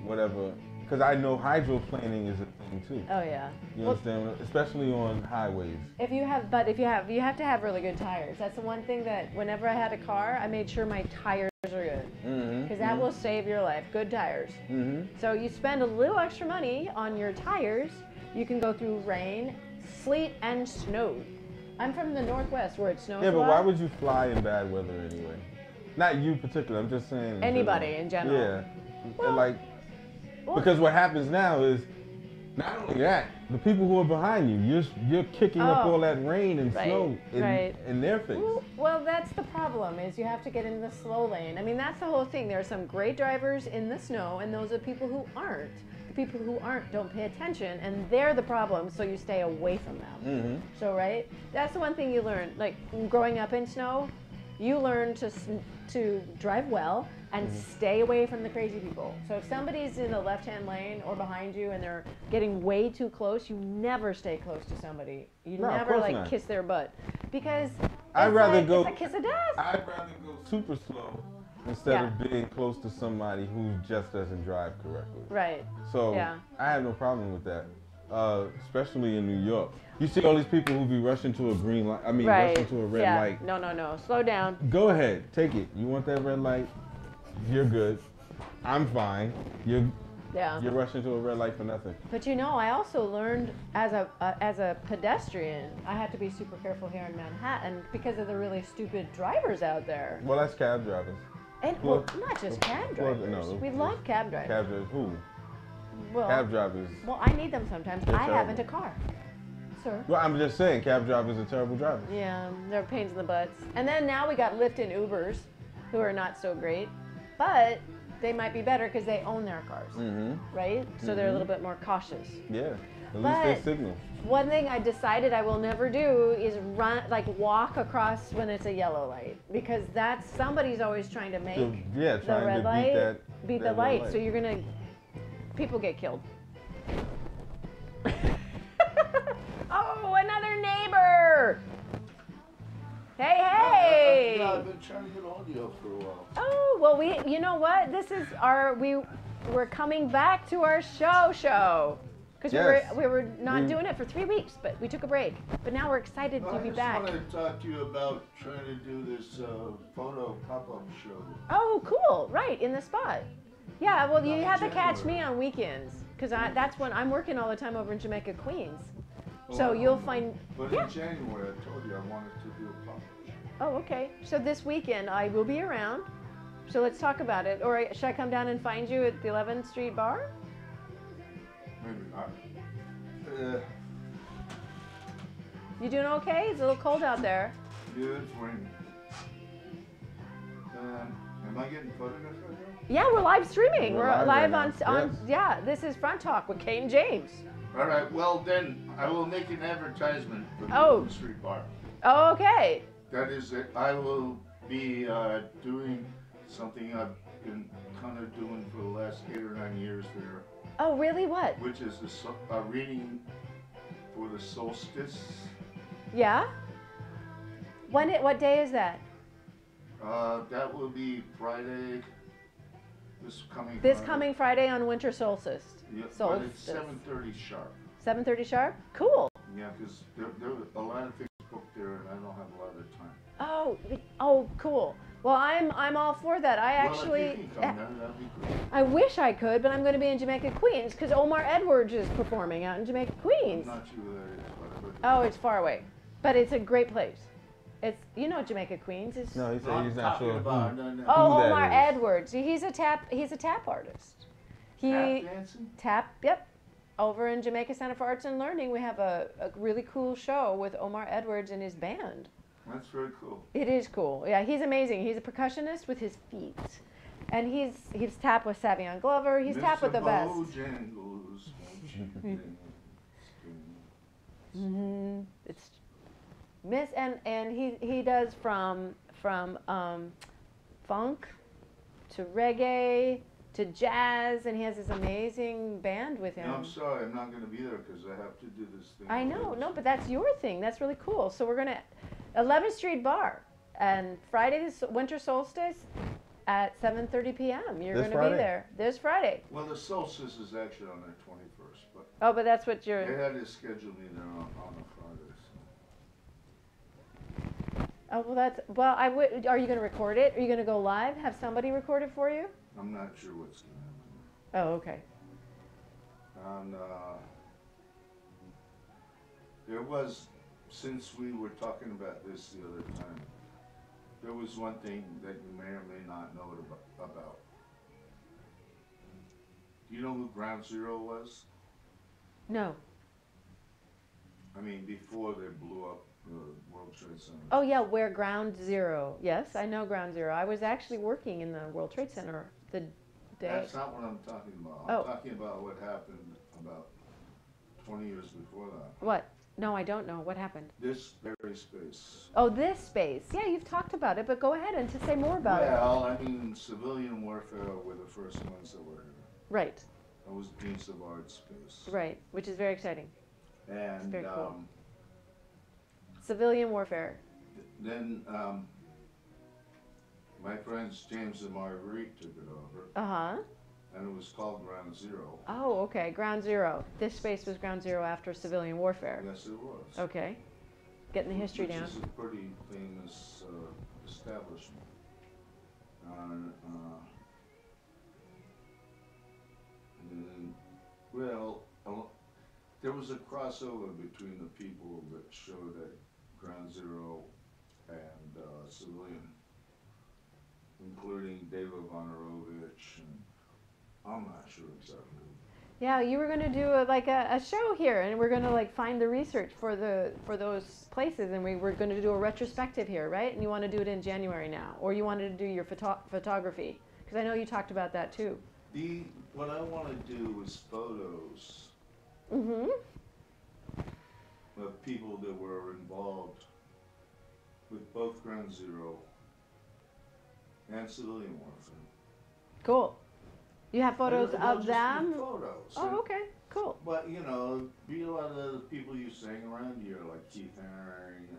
whatever, because I know hydroplaning is a thing too. Oh yeah. You understand? Especially on highways. You have to have really good tires. That's the one thing that whenever I had a car, I made sure my tires are good, because that will save your life. Good tires. So you spend a little extra money on your tires, you can go through rain, sleet, and snow. I'm from the Northwest where it snows Yeah, a but lot. why would you fly in bad weather anyway? Not you particular. I'm just saying. Anybody in general. Yeah. Well, because what happens now is not only that, the people who are behind you, you're kicking up all that rain and snow in their face. Well, that's the problem, is you have to get in the slow lane. I mean, that's the whole thing. There are some great drivers in the snow, and those are people who aren't. The people who aren't don't pay attention, and they're the problem, so you stay away from them. So, that's the one thing you learn. Like, growing up in snow, you learn to drive well and stay away from the crazy people. So if somebody's in the left-hand lane or behind you and they're getting way too close, you never stay close to somebody. You No, of never course like not. kiss their butt because I'd rather go. it's a kiss of death. I'd rather go super slow instead of being close to somebody who just doesn't drive correctly. Right. So Yeah. I have no problem with that, especially in New York. You see all these people who be rushing to a green light. I mean, rushing to a red light. No. Slow down. Go ahead, take it. You want that red light? You're good. I'm fine. You're rushing to a red light for nothing. But you know, I also learned as a pedestrian, I have to be super careful here in Manhattan because of the really stupid drivers out there. Well, that's cab drivers. And well, not just cab drivers. no, We love cab drivers. Cab drivers who? Well, Cab drivers. well, I need them sometimes. They're I terrible. haven't a car, sir. Well, I'm just saying, cab drivers are terrible drivers. Yeah, they're pains in the butts. And then now we got Lyft and Ubers, who are not so great, but they might be better because they own their cars, right? So they're a little bit more cautious. Yeah, at But- least they signal. One thing I decided I will never do is walk across when it's a yellow light, because that's somebody's always trying to make Yeah, the trying red to light beat the that red light. So you're gonna, people get killed. Oh, another neighbor! Hey! Yeah, I've been trying to get audio for a while. Oh, well, you know what? This is we're coming back to our show. Because Yes. we were not doing it for 3 weeks, but we took a break. But now we're excited to be back. I just want to talk to you about trying to do this photo pop-up show. Oh, cool! Right in the spot. Yeah, well, you Not in have to catch January. me on weekends because that's when I'm working all the time over in Jamaica, Queens. Well, So I you'll don't know. find. But Yeah. in January, I told you I wanted to do a pop-up show. Oh, okay. So this weekend I will be around. So let's talk about it. Or should I come down and find you at the 11th Street Bar? Maybe not. You doing okay? It's a little cold out there. Yeah, it's raining. Am I getting photographed right now? Yeah, we're live streaming. We're We're live live right on now. Yes. yeah. This is Front Talk with Kate and James. All right, well then, I will make an advertisement for the Oh. Open Street Bar. Oh, okay. That is it. I will be doing something I've been kind of doing for the last 8 or 9 years there, Oh, really? What? which is a reading for the solstice. Yeah. What day is that? That will be Friday. This coming. This Friday. coming Friday on winter solstice. Yeah, but Solstice. it's 7:30 sharp. 7:30 sharp. Cool. Yeah, because there are a lot of things booked there, and I don't have a lot of time. Oh, cool. Well, I'm all for that. I Well, actually, if you can come down, that'd be great. I wish I could, but I'm going to be in Jamaica, Queens, because Omar Edwards is performing out in Jamaica, I'm Queens. not sure who that is, but Oh, it's far away, but it's a great place. It's Jamaica, Queens. It's, No, he said he's not sure. about. who- No. oh, who that Omar is. Edwards. He's a tap artist. He Tap dancing? Yep. Over in Jamaica Center for Arts and Learning, we have a really cool show with Omar Edwards and his band. That's very cool. It is cool. Yeah, he's amazing. He's a percussionist with his feet. And he's tapped with Savion Glover. He's tapped with the best. Bojangles, won't you dance? Hmm. It's Miss and he does from funk to reggae to jazz, and he has this amazing band with him. No, I'm sorry, I'm not going to be there because I have to do this thing. I know, no, but that's your thing. That's really cool. So we're gonna 11th Street Bar, and Friday is winter solstice at 7:30 p.m. You're This gonna Friday? be there. This Friday. Well, the solstice is actually on the 21st, but Oh, but that's what they you're. had to schedule me there on a Friday. So. Oh well, that's well. I would. Are you gonna record it? Are you gonna go live? Have somebody record it for you? I'm not sure what's going to happen. Oh, okay. And there was, since we were talking about this the other time, there was one thing that you may or may not know about. Do you know who Ground Zero was? No. I mean, before they blew up the World Trade Center. Oh yeah, where Ground Zero. Yes, I know Ground Zero. I was actually working in the World Trade Center the day. That's not what I'm talking about. Oh. I'm talking about what happened about 20 years before that. What? No, I don't know. What happened? This very space. Oh, this space. Yeah, you've talked about it, but go ahead and to say more about it. Well, I mean, civilian warfare were the first ones that were here. Right, That was Dean Savard's space. right, which is very exciting. And very cool. Civilian warfare. then my friends James and Marguerite took it over, Uh-huh. and it was called Ground Zero. Oh, okay, Ground Zero. This space was Ground Zero after civilian warfare. Yes, it was. Okay. Getting the history Which down. is a pretty famous establishment. And, well, there was a crossover between the people that showed at Ground Zero and civilian, including David Vonarovich, and I'm not sure exactly. Yeah, you were going to do a show here, and we're going to like find the research for those places, and we were going to do a retrospective here, right? And you want to do it in January now, or you wanted to do your photography, because I know you talked about that too. What I want to do is photos Mm-hmm. of people that were involved with both Ground Zero and civilian warfare. Cool. You have photos They'll of just be them? Photos. Oh, okay. Cool. But you know, be a lot of the people you sang around here, like Keith Haring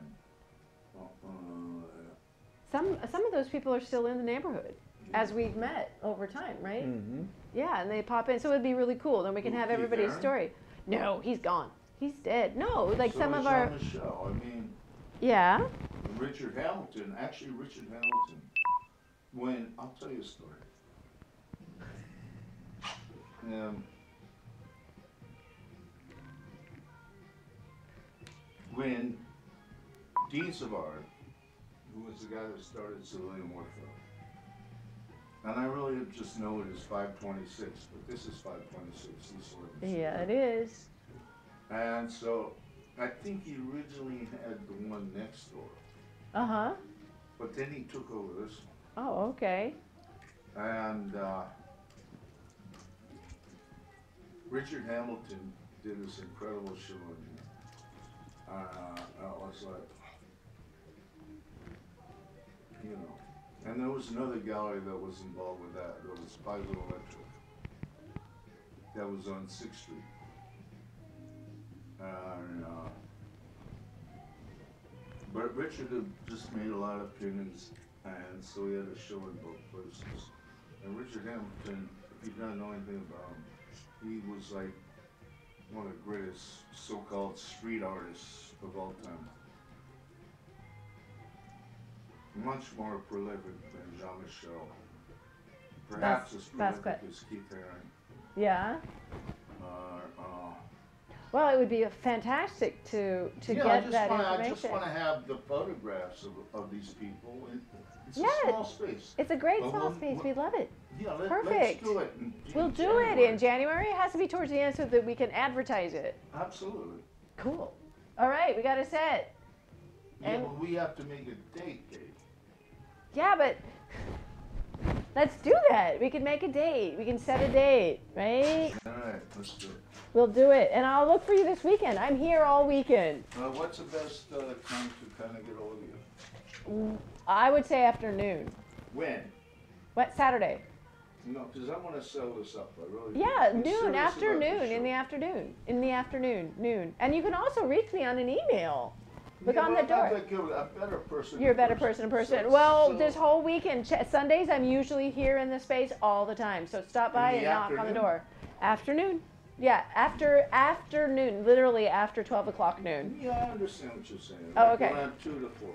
and Some of those people are still in the neighborhood, as we've met over time, right? Mm-hmm. Yeah, and they pop in, so it'd be really cool. Then we can Who, have Keith everybody's Haring? story. No, he's gone. He's dead. No, like so some is of our. Jean-Michel. I mean, Yeah. Richard Hamilton. Actually, Richard Hamilton. When I'll tell you a story. When Dean Savard, who was the guy that started civilian warfare, and I really just know it as 526, but this is 526. This one. Yeah, it is. And so I think he originally had the one next door, Uh-huh. but then he took over this one. Oh, okay. And Richard Hamilton did this incredible show in here. I was like, you know. And there was another gallery that was involved with that. There was Paizo Electric. That was on 6th Street. But Richard had just made a lot of paintings, and so he had a show in both places. And Richard Hamilton, if you don't know anything about him, he was like one of the greatest so-called street artists of all time. Much more prolific than Jean-Michel. Perhaps as prolific as Keith Haring. Yeah. Well, it would be fantastic to get that information. I just want to have the photographs of these people. It's Yeah, a small space. It's a great But small space. We love it. Yeah, Perfect. let's do it. We'll do it in January. It has to be towards the end so that we can advertise it. Absolutely. Cool. All right, we got a set. Yeah, And- but we have to make a date, Dave. Yeah, but let's do that. We can make a date. We can set a date, right? All right, let's do it. We'll do it. And I'll look for you this weekend. I'm here all weekend. What's the best time to kind of get hold of you? I would say afternoon. When? What, Saturday? No, because I want to sell this up. I really do. Yeah, I'm serious noon, about afternoon, this in the show. afternoon. In the afternoon, noon. And you can also reach me on an email. Look Yeah, on but the I'm not door. that good. I'm a better person. You're a better person in person. So- Well, so- this whole weekend, Sundays, I'm usually here in the space all the time. So stop by In and the knock on the afternoon? door. Afternoon. Yeah, afternoon, literally after 12 o'clock noon. Yeah, I understand what you're saying. Oh, okay. Around 2 to 4.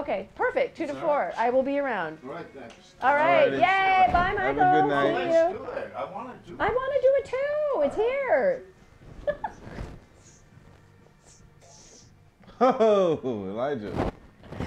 Okay, perfect. 2 to All 4. right. I will be around. All right, thanks. All right. right, Yay. Bye, Have Michael. a good night. See Let's you. do it. I want to do it. I want to do it too. It's here. Oh, Elijah.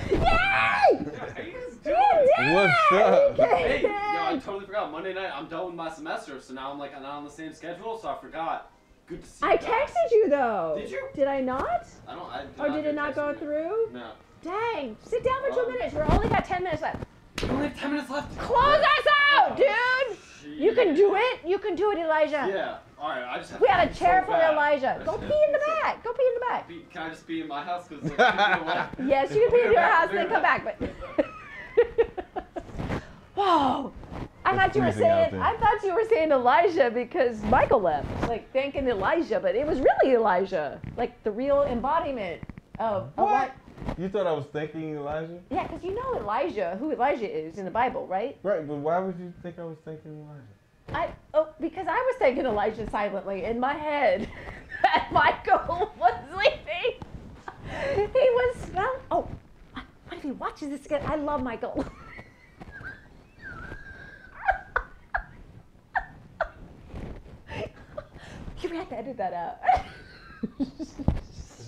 Yay! How you guys doing? What's up? Hey, yo, I totally forgot. Monday night, I'm done with my semester, so now I'm like not on the same schedule, so I forgot. Good to see you I guys. texted you though. Did you? Did I not? I don't. I Or did it not go text me. through? No. Dang. Sit down for 2 minutes. We're only got 10 minutes left. We only have 10 minutes left. Close us out, dude. You can do it. You can do it, Elijah. Yeah. All right, I just have We to had a pee chair so for bad. Elijah. Go pee in the back. Go pee in the back. Can I just be in my house? Because like, Yes, you can pee in your house and then come back. But whoa. I thought you were saying Elijah because Michael left, like thanking Elijah, but it was really Elijah, like the real embodiment of What? You thought I was thanking Elijah? Yeah, because you know Elijah, who Elijah is in the Bible, right? Right, but why would you think I was thanking Elijah? Because I was thanking Elijah silently in my head. And Michael was sleeping. He was what if he watches this again? I love Michael. You have to edit that out. This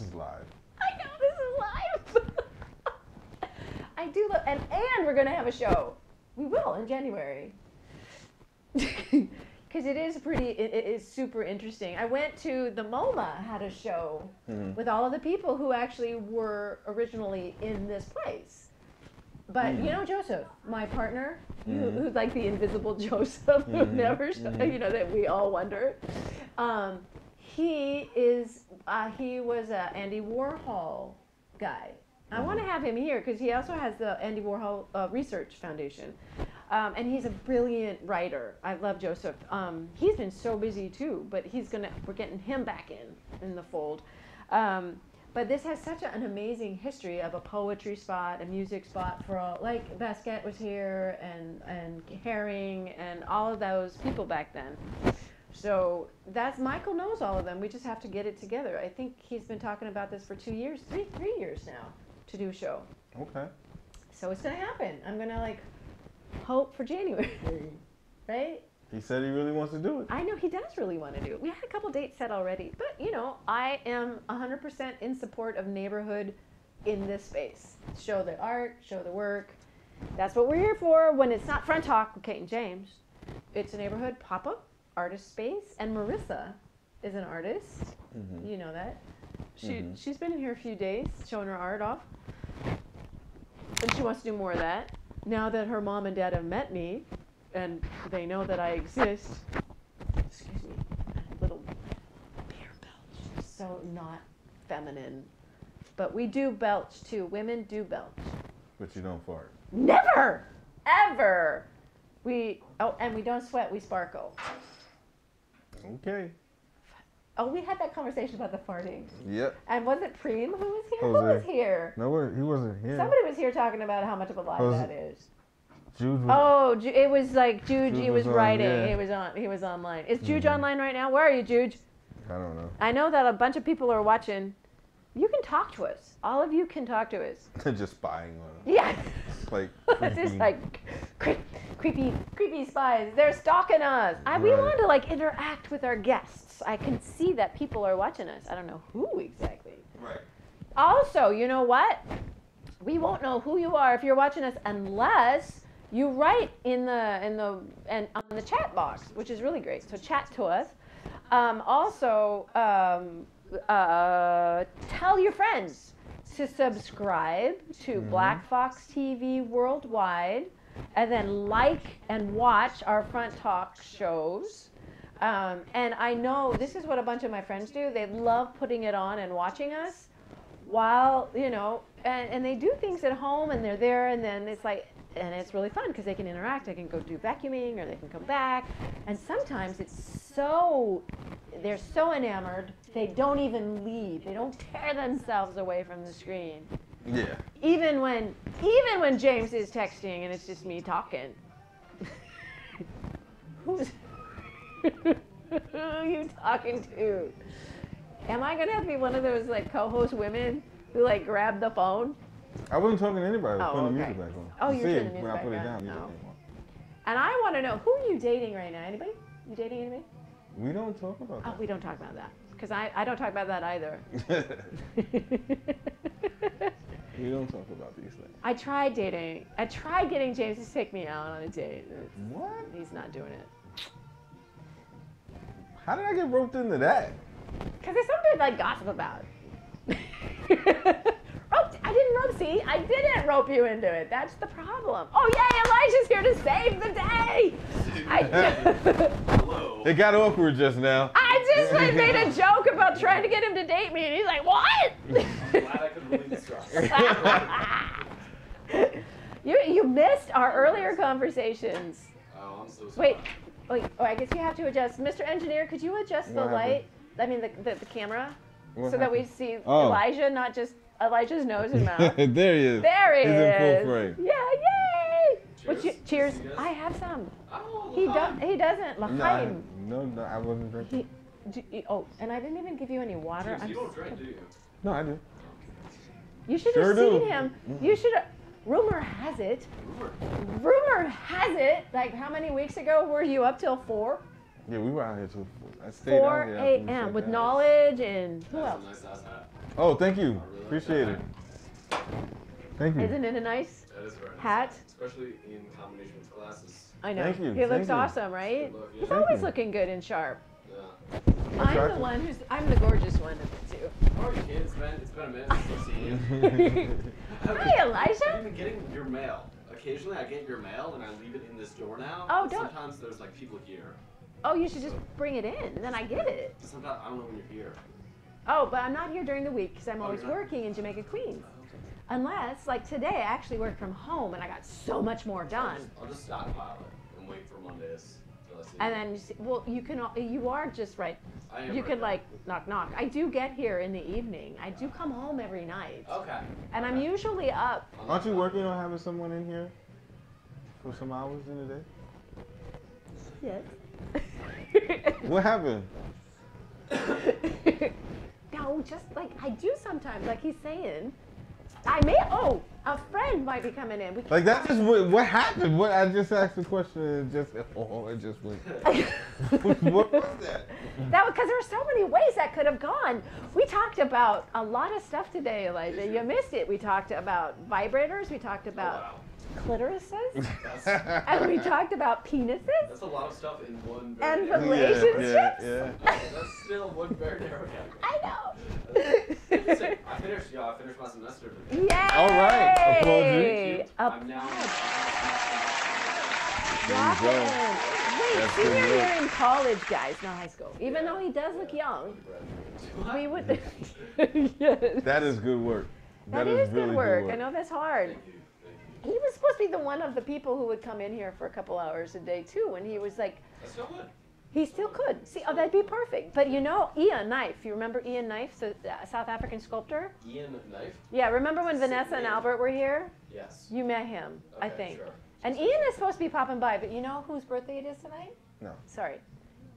is live. I know this is live. I do love, and we're gonna have a show. We will in January. Because it is super interesting. I went to the MoMA had a show with all of the people who actually were originally in this place. But you know Joseph, my partner, who's like the invisible Joseph, who never, that we all wonder. He was a Andy Warhol guy. I want to have him here because he also has the Andy Warhol Research Foundation. And he's a brilliant writer. I love Joseph. He's been so busy too, but we're getting him back in the fold. But this has such an amazing history of a poetry spot, a music spot for all, like Basquiat was here and Herring and all of those people back then. So Michael knows all of them. We just have to get it together. I think he's been talking about this for 2 years, three years now to do a show. Okay. So it's gonna happen. I'm gonna hope for January, right? He said he really wants to do it. I know he does really want to do it. We had a couple dates set already, but I am 100% in support of neighborhood in this space. Show the art, show the work. That's what we're here for. When it's not Front Talk with Kate and James, it's a neighborhood pop-up artist space. And Marissa is an artist. Mm-hmm. You know that. She's been in here a few days showing her art off. And she wants to do more of that. Now that her mom and dad have met me, and they know that I exist, excuse me, a little beer belch, so not feminine. But we do belch too. Women do belch. But you don't fart. Never! Ever! And we don't sweat, we sparkle. Okay. Oh, we had that conversation about the farting. Yep. And was it Preem who was here? Jose. Who was here? No, he wasn't here. Somebody was here talking about how much of a lie that is. Jude was, it was like Jude. He was writing. Yeah. He was online. Is Jude online right now? Where are you, Jude? I don't know. I know that a bunch of people are watching. You can talk to us. All of you can talk to us. They're just spying on us. Yeah. Like Just like creepy spies. They're stalking us. We want to interact with our guests. I can see that people are watching us. I don't know who exactly. Right. Also, you know what? We won't know who you are if you're watching us unless you write in the on the chat box, which is really great. So chat to us. Tell your friends to subscribe to Black Fox TV Worldwide, and then like and watch our Front Talk shows. And I know this is what a bunch of my friends do. They love putting it on and watching us while, and they do things at home and they're there, and then and it's really fun because they can interact. They can go do vacuuming or they can come back. And sometimes they're so enamored, they don't even leave. They don't tear themselves away from the screen. Yeah. Even when James is texting and it's just me talking. Who are you talking to? Am I gonna have to be one of those co-host women who grab the phone? I wasn't talking to anybody. I was putting the okay. music back on. Oh, You you're see putting it the when music I put it back down. on. Music No. came on. And I want to know, who are you dating right now? Anybody? You dating anybody? We don't talk about that. Oh, we don't talk about that. Because I don't talk about that either. We don't talk about these things. I tried getting James to take me out on a date. What? He's not doing it. How did I get roped into that? Because there's something to gossip about. I didn't rope you into it. That's the problem. Oh, yay, Elijah's here to save the day. Hello. It got awkward just now. I just like made a joke about trying to get him to date me, and he's like, "What?" I'm glad I could relieve the stress. You missed our earlier conversations. Oh, I'm so sorry. Wait. Oh, I guess you have to adjust. Mr. Engineer, could you adjust the What light? I mean, the camera, What so that we happened? see Oh. Elijah, not just Elijah's nose and mouth. There he is. There he He's is. in full frame. Yeah, yay! Cheers. Cheers. You guys? I have some. Oh, He L'chaim. doesn't. No, L'chaim. no, I wasn't drinking. Oh, and I didn't even give you any water. Cheers, you don't drink, do you? No, I do. You should Sure have do. seen him. You should. Rumor has it. Like how many weeks ago were you up till 4? Yeah, we were out here till 4. I stayed 4 out here after we a.m. shut with down. knowledge and who That's else? a nice ass hat. Oh, thank you. I really like Appreciate that it. Thank you. Isn't it a nice? That is very nice. Hat? Especially in combination with glasses. I know. Thank you, He looks thank you. awesome, right? Good look, yeah. He's Thank always you. looking good and sharp. Yeah. I'm the gorgeous one of the two. How are you, kid? It's been a minute since I've seen you. Hi, Elijah. I've been getting your mail. Occasionally I get your mail and I leave it in this door now. Oh, but don't- Sometimes there's like people here. Oh, you should just bring it in, then I get it. Sometimes I don't know when you're here. Oh, but I'm not here during the week because I'm Oh, always you're not? working in Jamaica, Queens. Unless, like today, I actually worked from home and I got so much more done. I'll just stockpile it and wait for Mondays till I see And you. then, you see, well, you are just right. I am You right could now. like knock knock. I do get here in the evening. I do come home every night. Okay. And I'm usually up. Aren't you working on having someone in here for some hours in the day? Yes. What happened? No, just like I do sometimes, like he's saying. A friend might be coming in. Like that just what happened? What I just asked the question and it just went. What was that? That because there were so many ways that could have gone. We talked about a lot of stuff today, Elijah. You missed it. We talked about vibrators. We talked about clitorises. And we talked about penises That's a lot of stuff in one and very narrow relationships. Yeah. That's still one very narrow category. I know. Listen, I finished my semester today. Yay! All right. Applaud you. Thank you. I'm now Rock There you it. go. Wait, That's senior good year work. in college, guys, not high school. Even though he does look young, we would. Yes. That is good work. That is really good work. I know that's hard. Thank you. He was supposed to be the one of the people who would come in here for a couple hours a day too, and he was like, I still would. he still could. See, oh, that'd be perfect. But you know, Ian Knife, you remember Ian Knife, the South African sculptor? Ian Knife? Yeah, remember when Sick Vanessa and name. Albert were here? Yes. You met him, I Okay, think. sure. And Ian is supposed to be popping by, but you know whose birthday it is tonight? No. Sorry.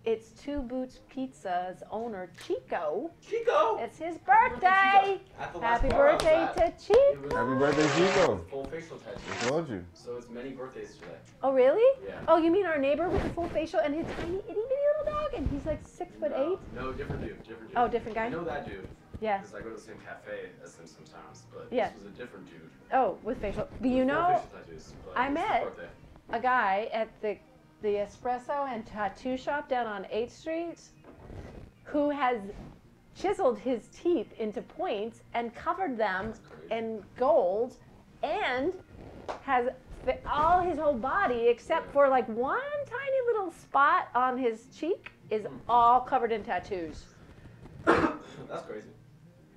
It's Two Boots Pizza's owner, Chico. Chico! It's his birthday. At the last Happy bar I was birthday at, to it was Chico. Happy birthday, Chico. full facial tattoo. I told you. So it's many birthdays today. Oh, really? Yeah. Oh, you mean our neighbor with the full facial and his tiny itty bitty little dog, and he's like 6'8"? No, different dude. Different dude. Oh, different guy? I know that dude. Yeah. Because I go to the same cafe as him sometimes. But Yeah. this was a different dude. Oh, with facial. But you With full know, facial tattoos, but I it was his met- birthday. a guy at the espresso and tattoo shop down on 8th Street who has chiseled his teeth into points and covered them in gold and has all his whole body except for like one tiny little spot on his cheek is all covered in tattoos. That's crazy.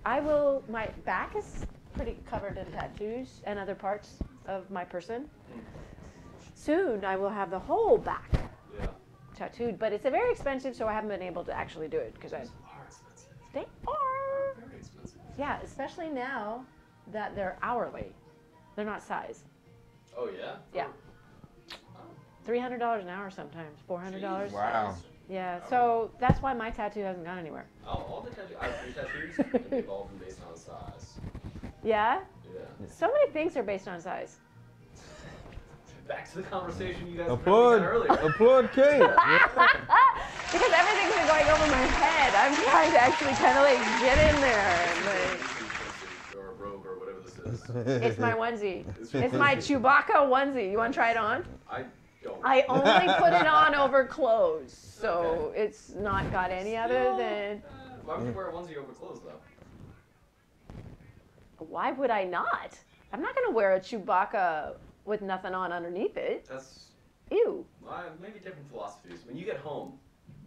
My back is pretty covered in tattoos and other parts of my person. Soon I will have the whole back Yeah. tattooed, but it's a very expensive, so I haven't been able to actually do it because These are expensive. they are. Very expensive. Yeah, especially now that they're hourly. They're not size. Oh, yeah? Yeah. Oh. $300 an hour sometimes, $400. Wow. Yeah, so that's why my tattoo hasn't gone anywhere. All the tattoos, I have 3 tattoos, and they've all been based on size. Yeah? Yeah. So many things are based on size. Back to the conversation you guys Applaud. had earlier. Applaud Kate. Because everything's been going over my head. I'm trying to actually kind of like get in there. And, Or a robe or whatever this is. it's my onesie. It's my Chewbacca onesie. You want to try it on? I don't. I only put it on over clothes, so it's not got any other than. Why would you wear a onesie over clothes, though? Why would I not? I'm not gonna wear a Chewbacca with nothing on underneath it. That's Ew. maybe different philosophies. When you get home,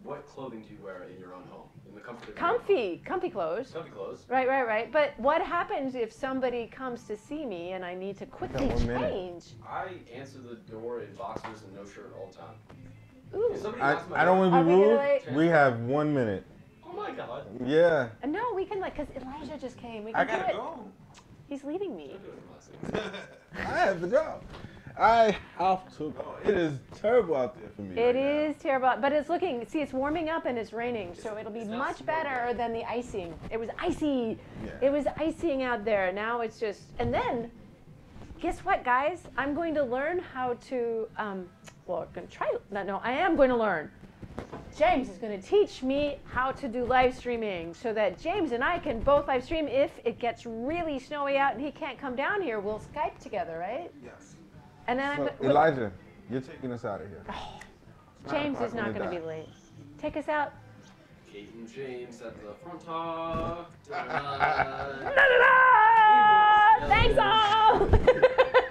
what clothing do you wear in your own home? In the comfort of Comfy clothes. Comfy clothes. Right. But what happens if somebody comes to see me and I need to quickly Got 1 minute. change? I answer the door in boxers and no shirt all the time. Ooh. If somebody knocks on my I don't door- want to be Are we rude. gonna We have 1 minute. Oh my god. Yeah. No, we can because Elijah just came. We I can do gotta it. go. He's leaving me. I have to go. I have to go. It is terrible out there for me. It right now. is terrible, but it's looking. See, it's warming up and it's raining, so it'll be It's not much snowing better yet. than the icing. It was icy. Yeah. It was icing out there. Now it's just. And then, guess what, guys? I'm going to learn how to. Well, I'm going to try. No, I am going to learn. James is going to teach me how to do live streaming so that James and I can both live stream. If it gets really snowy out and he can't come down here, we'll Skype together, right? Yes. And then So, I'm. Elijah, you're taking us out of here. James is not I'm going to gonna be late. Take us out. Kate and James at the front talk. Thanks all.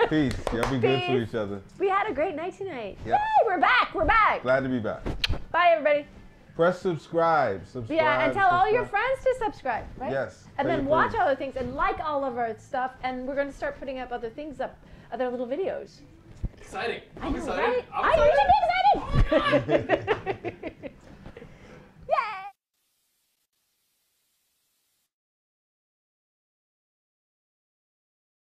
Peace. Y'all be good to Peace. each other. We had a great night tonight. Yeah. Yay, we're back. We're back. Glad to be back. Bye, everybody. Press subscribe. Subscribe. Yeah, and tell all your subscribe. friends to subscribe, right? Yes. And Tell then your watch friends. other things and like all of our stuff. And we're going to start putting up other things up, other little videos. Exciting. I I'm know, excited. right? I'm I excited. need to be excited.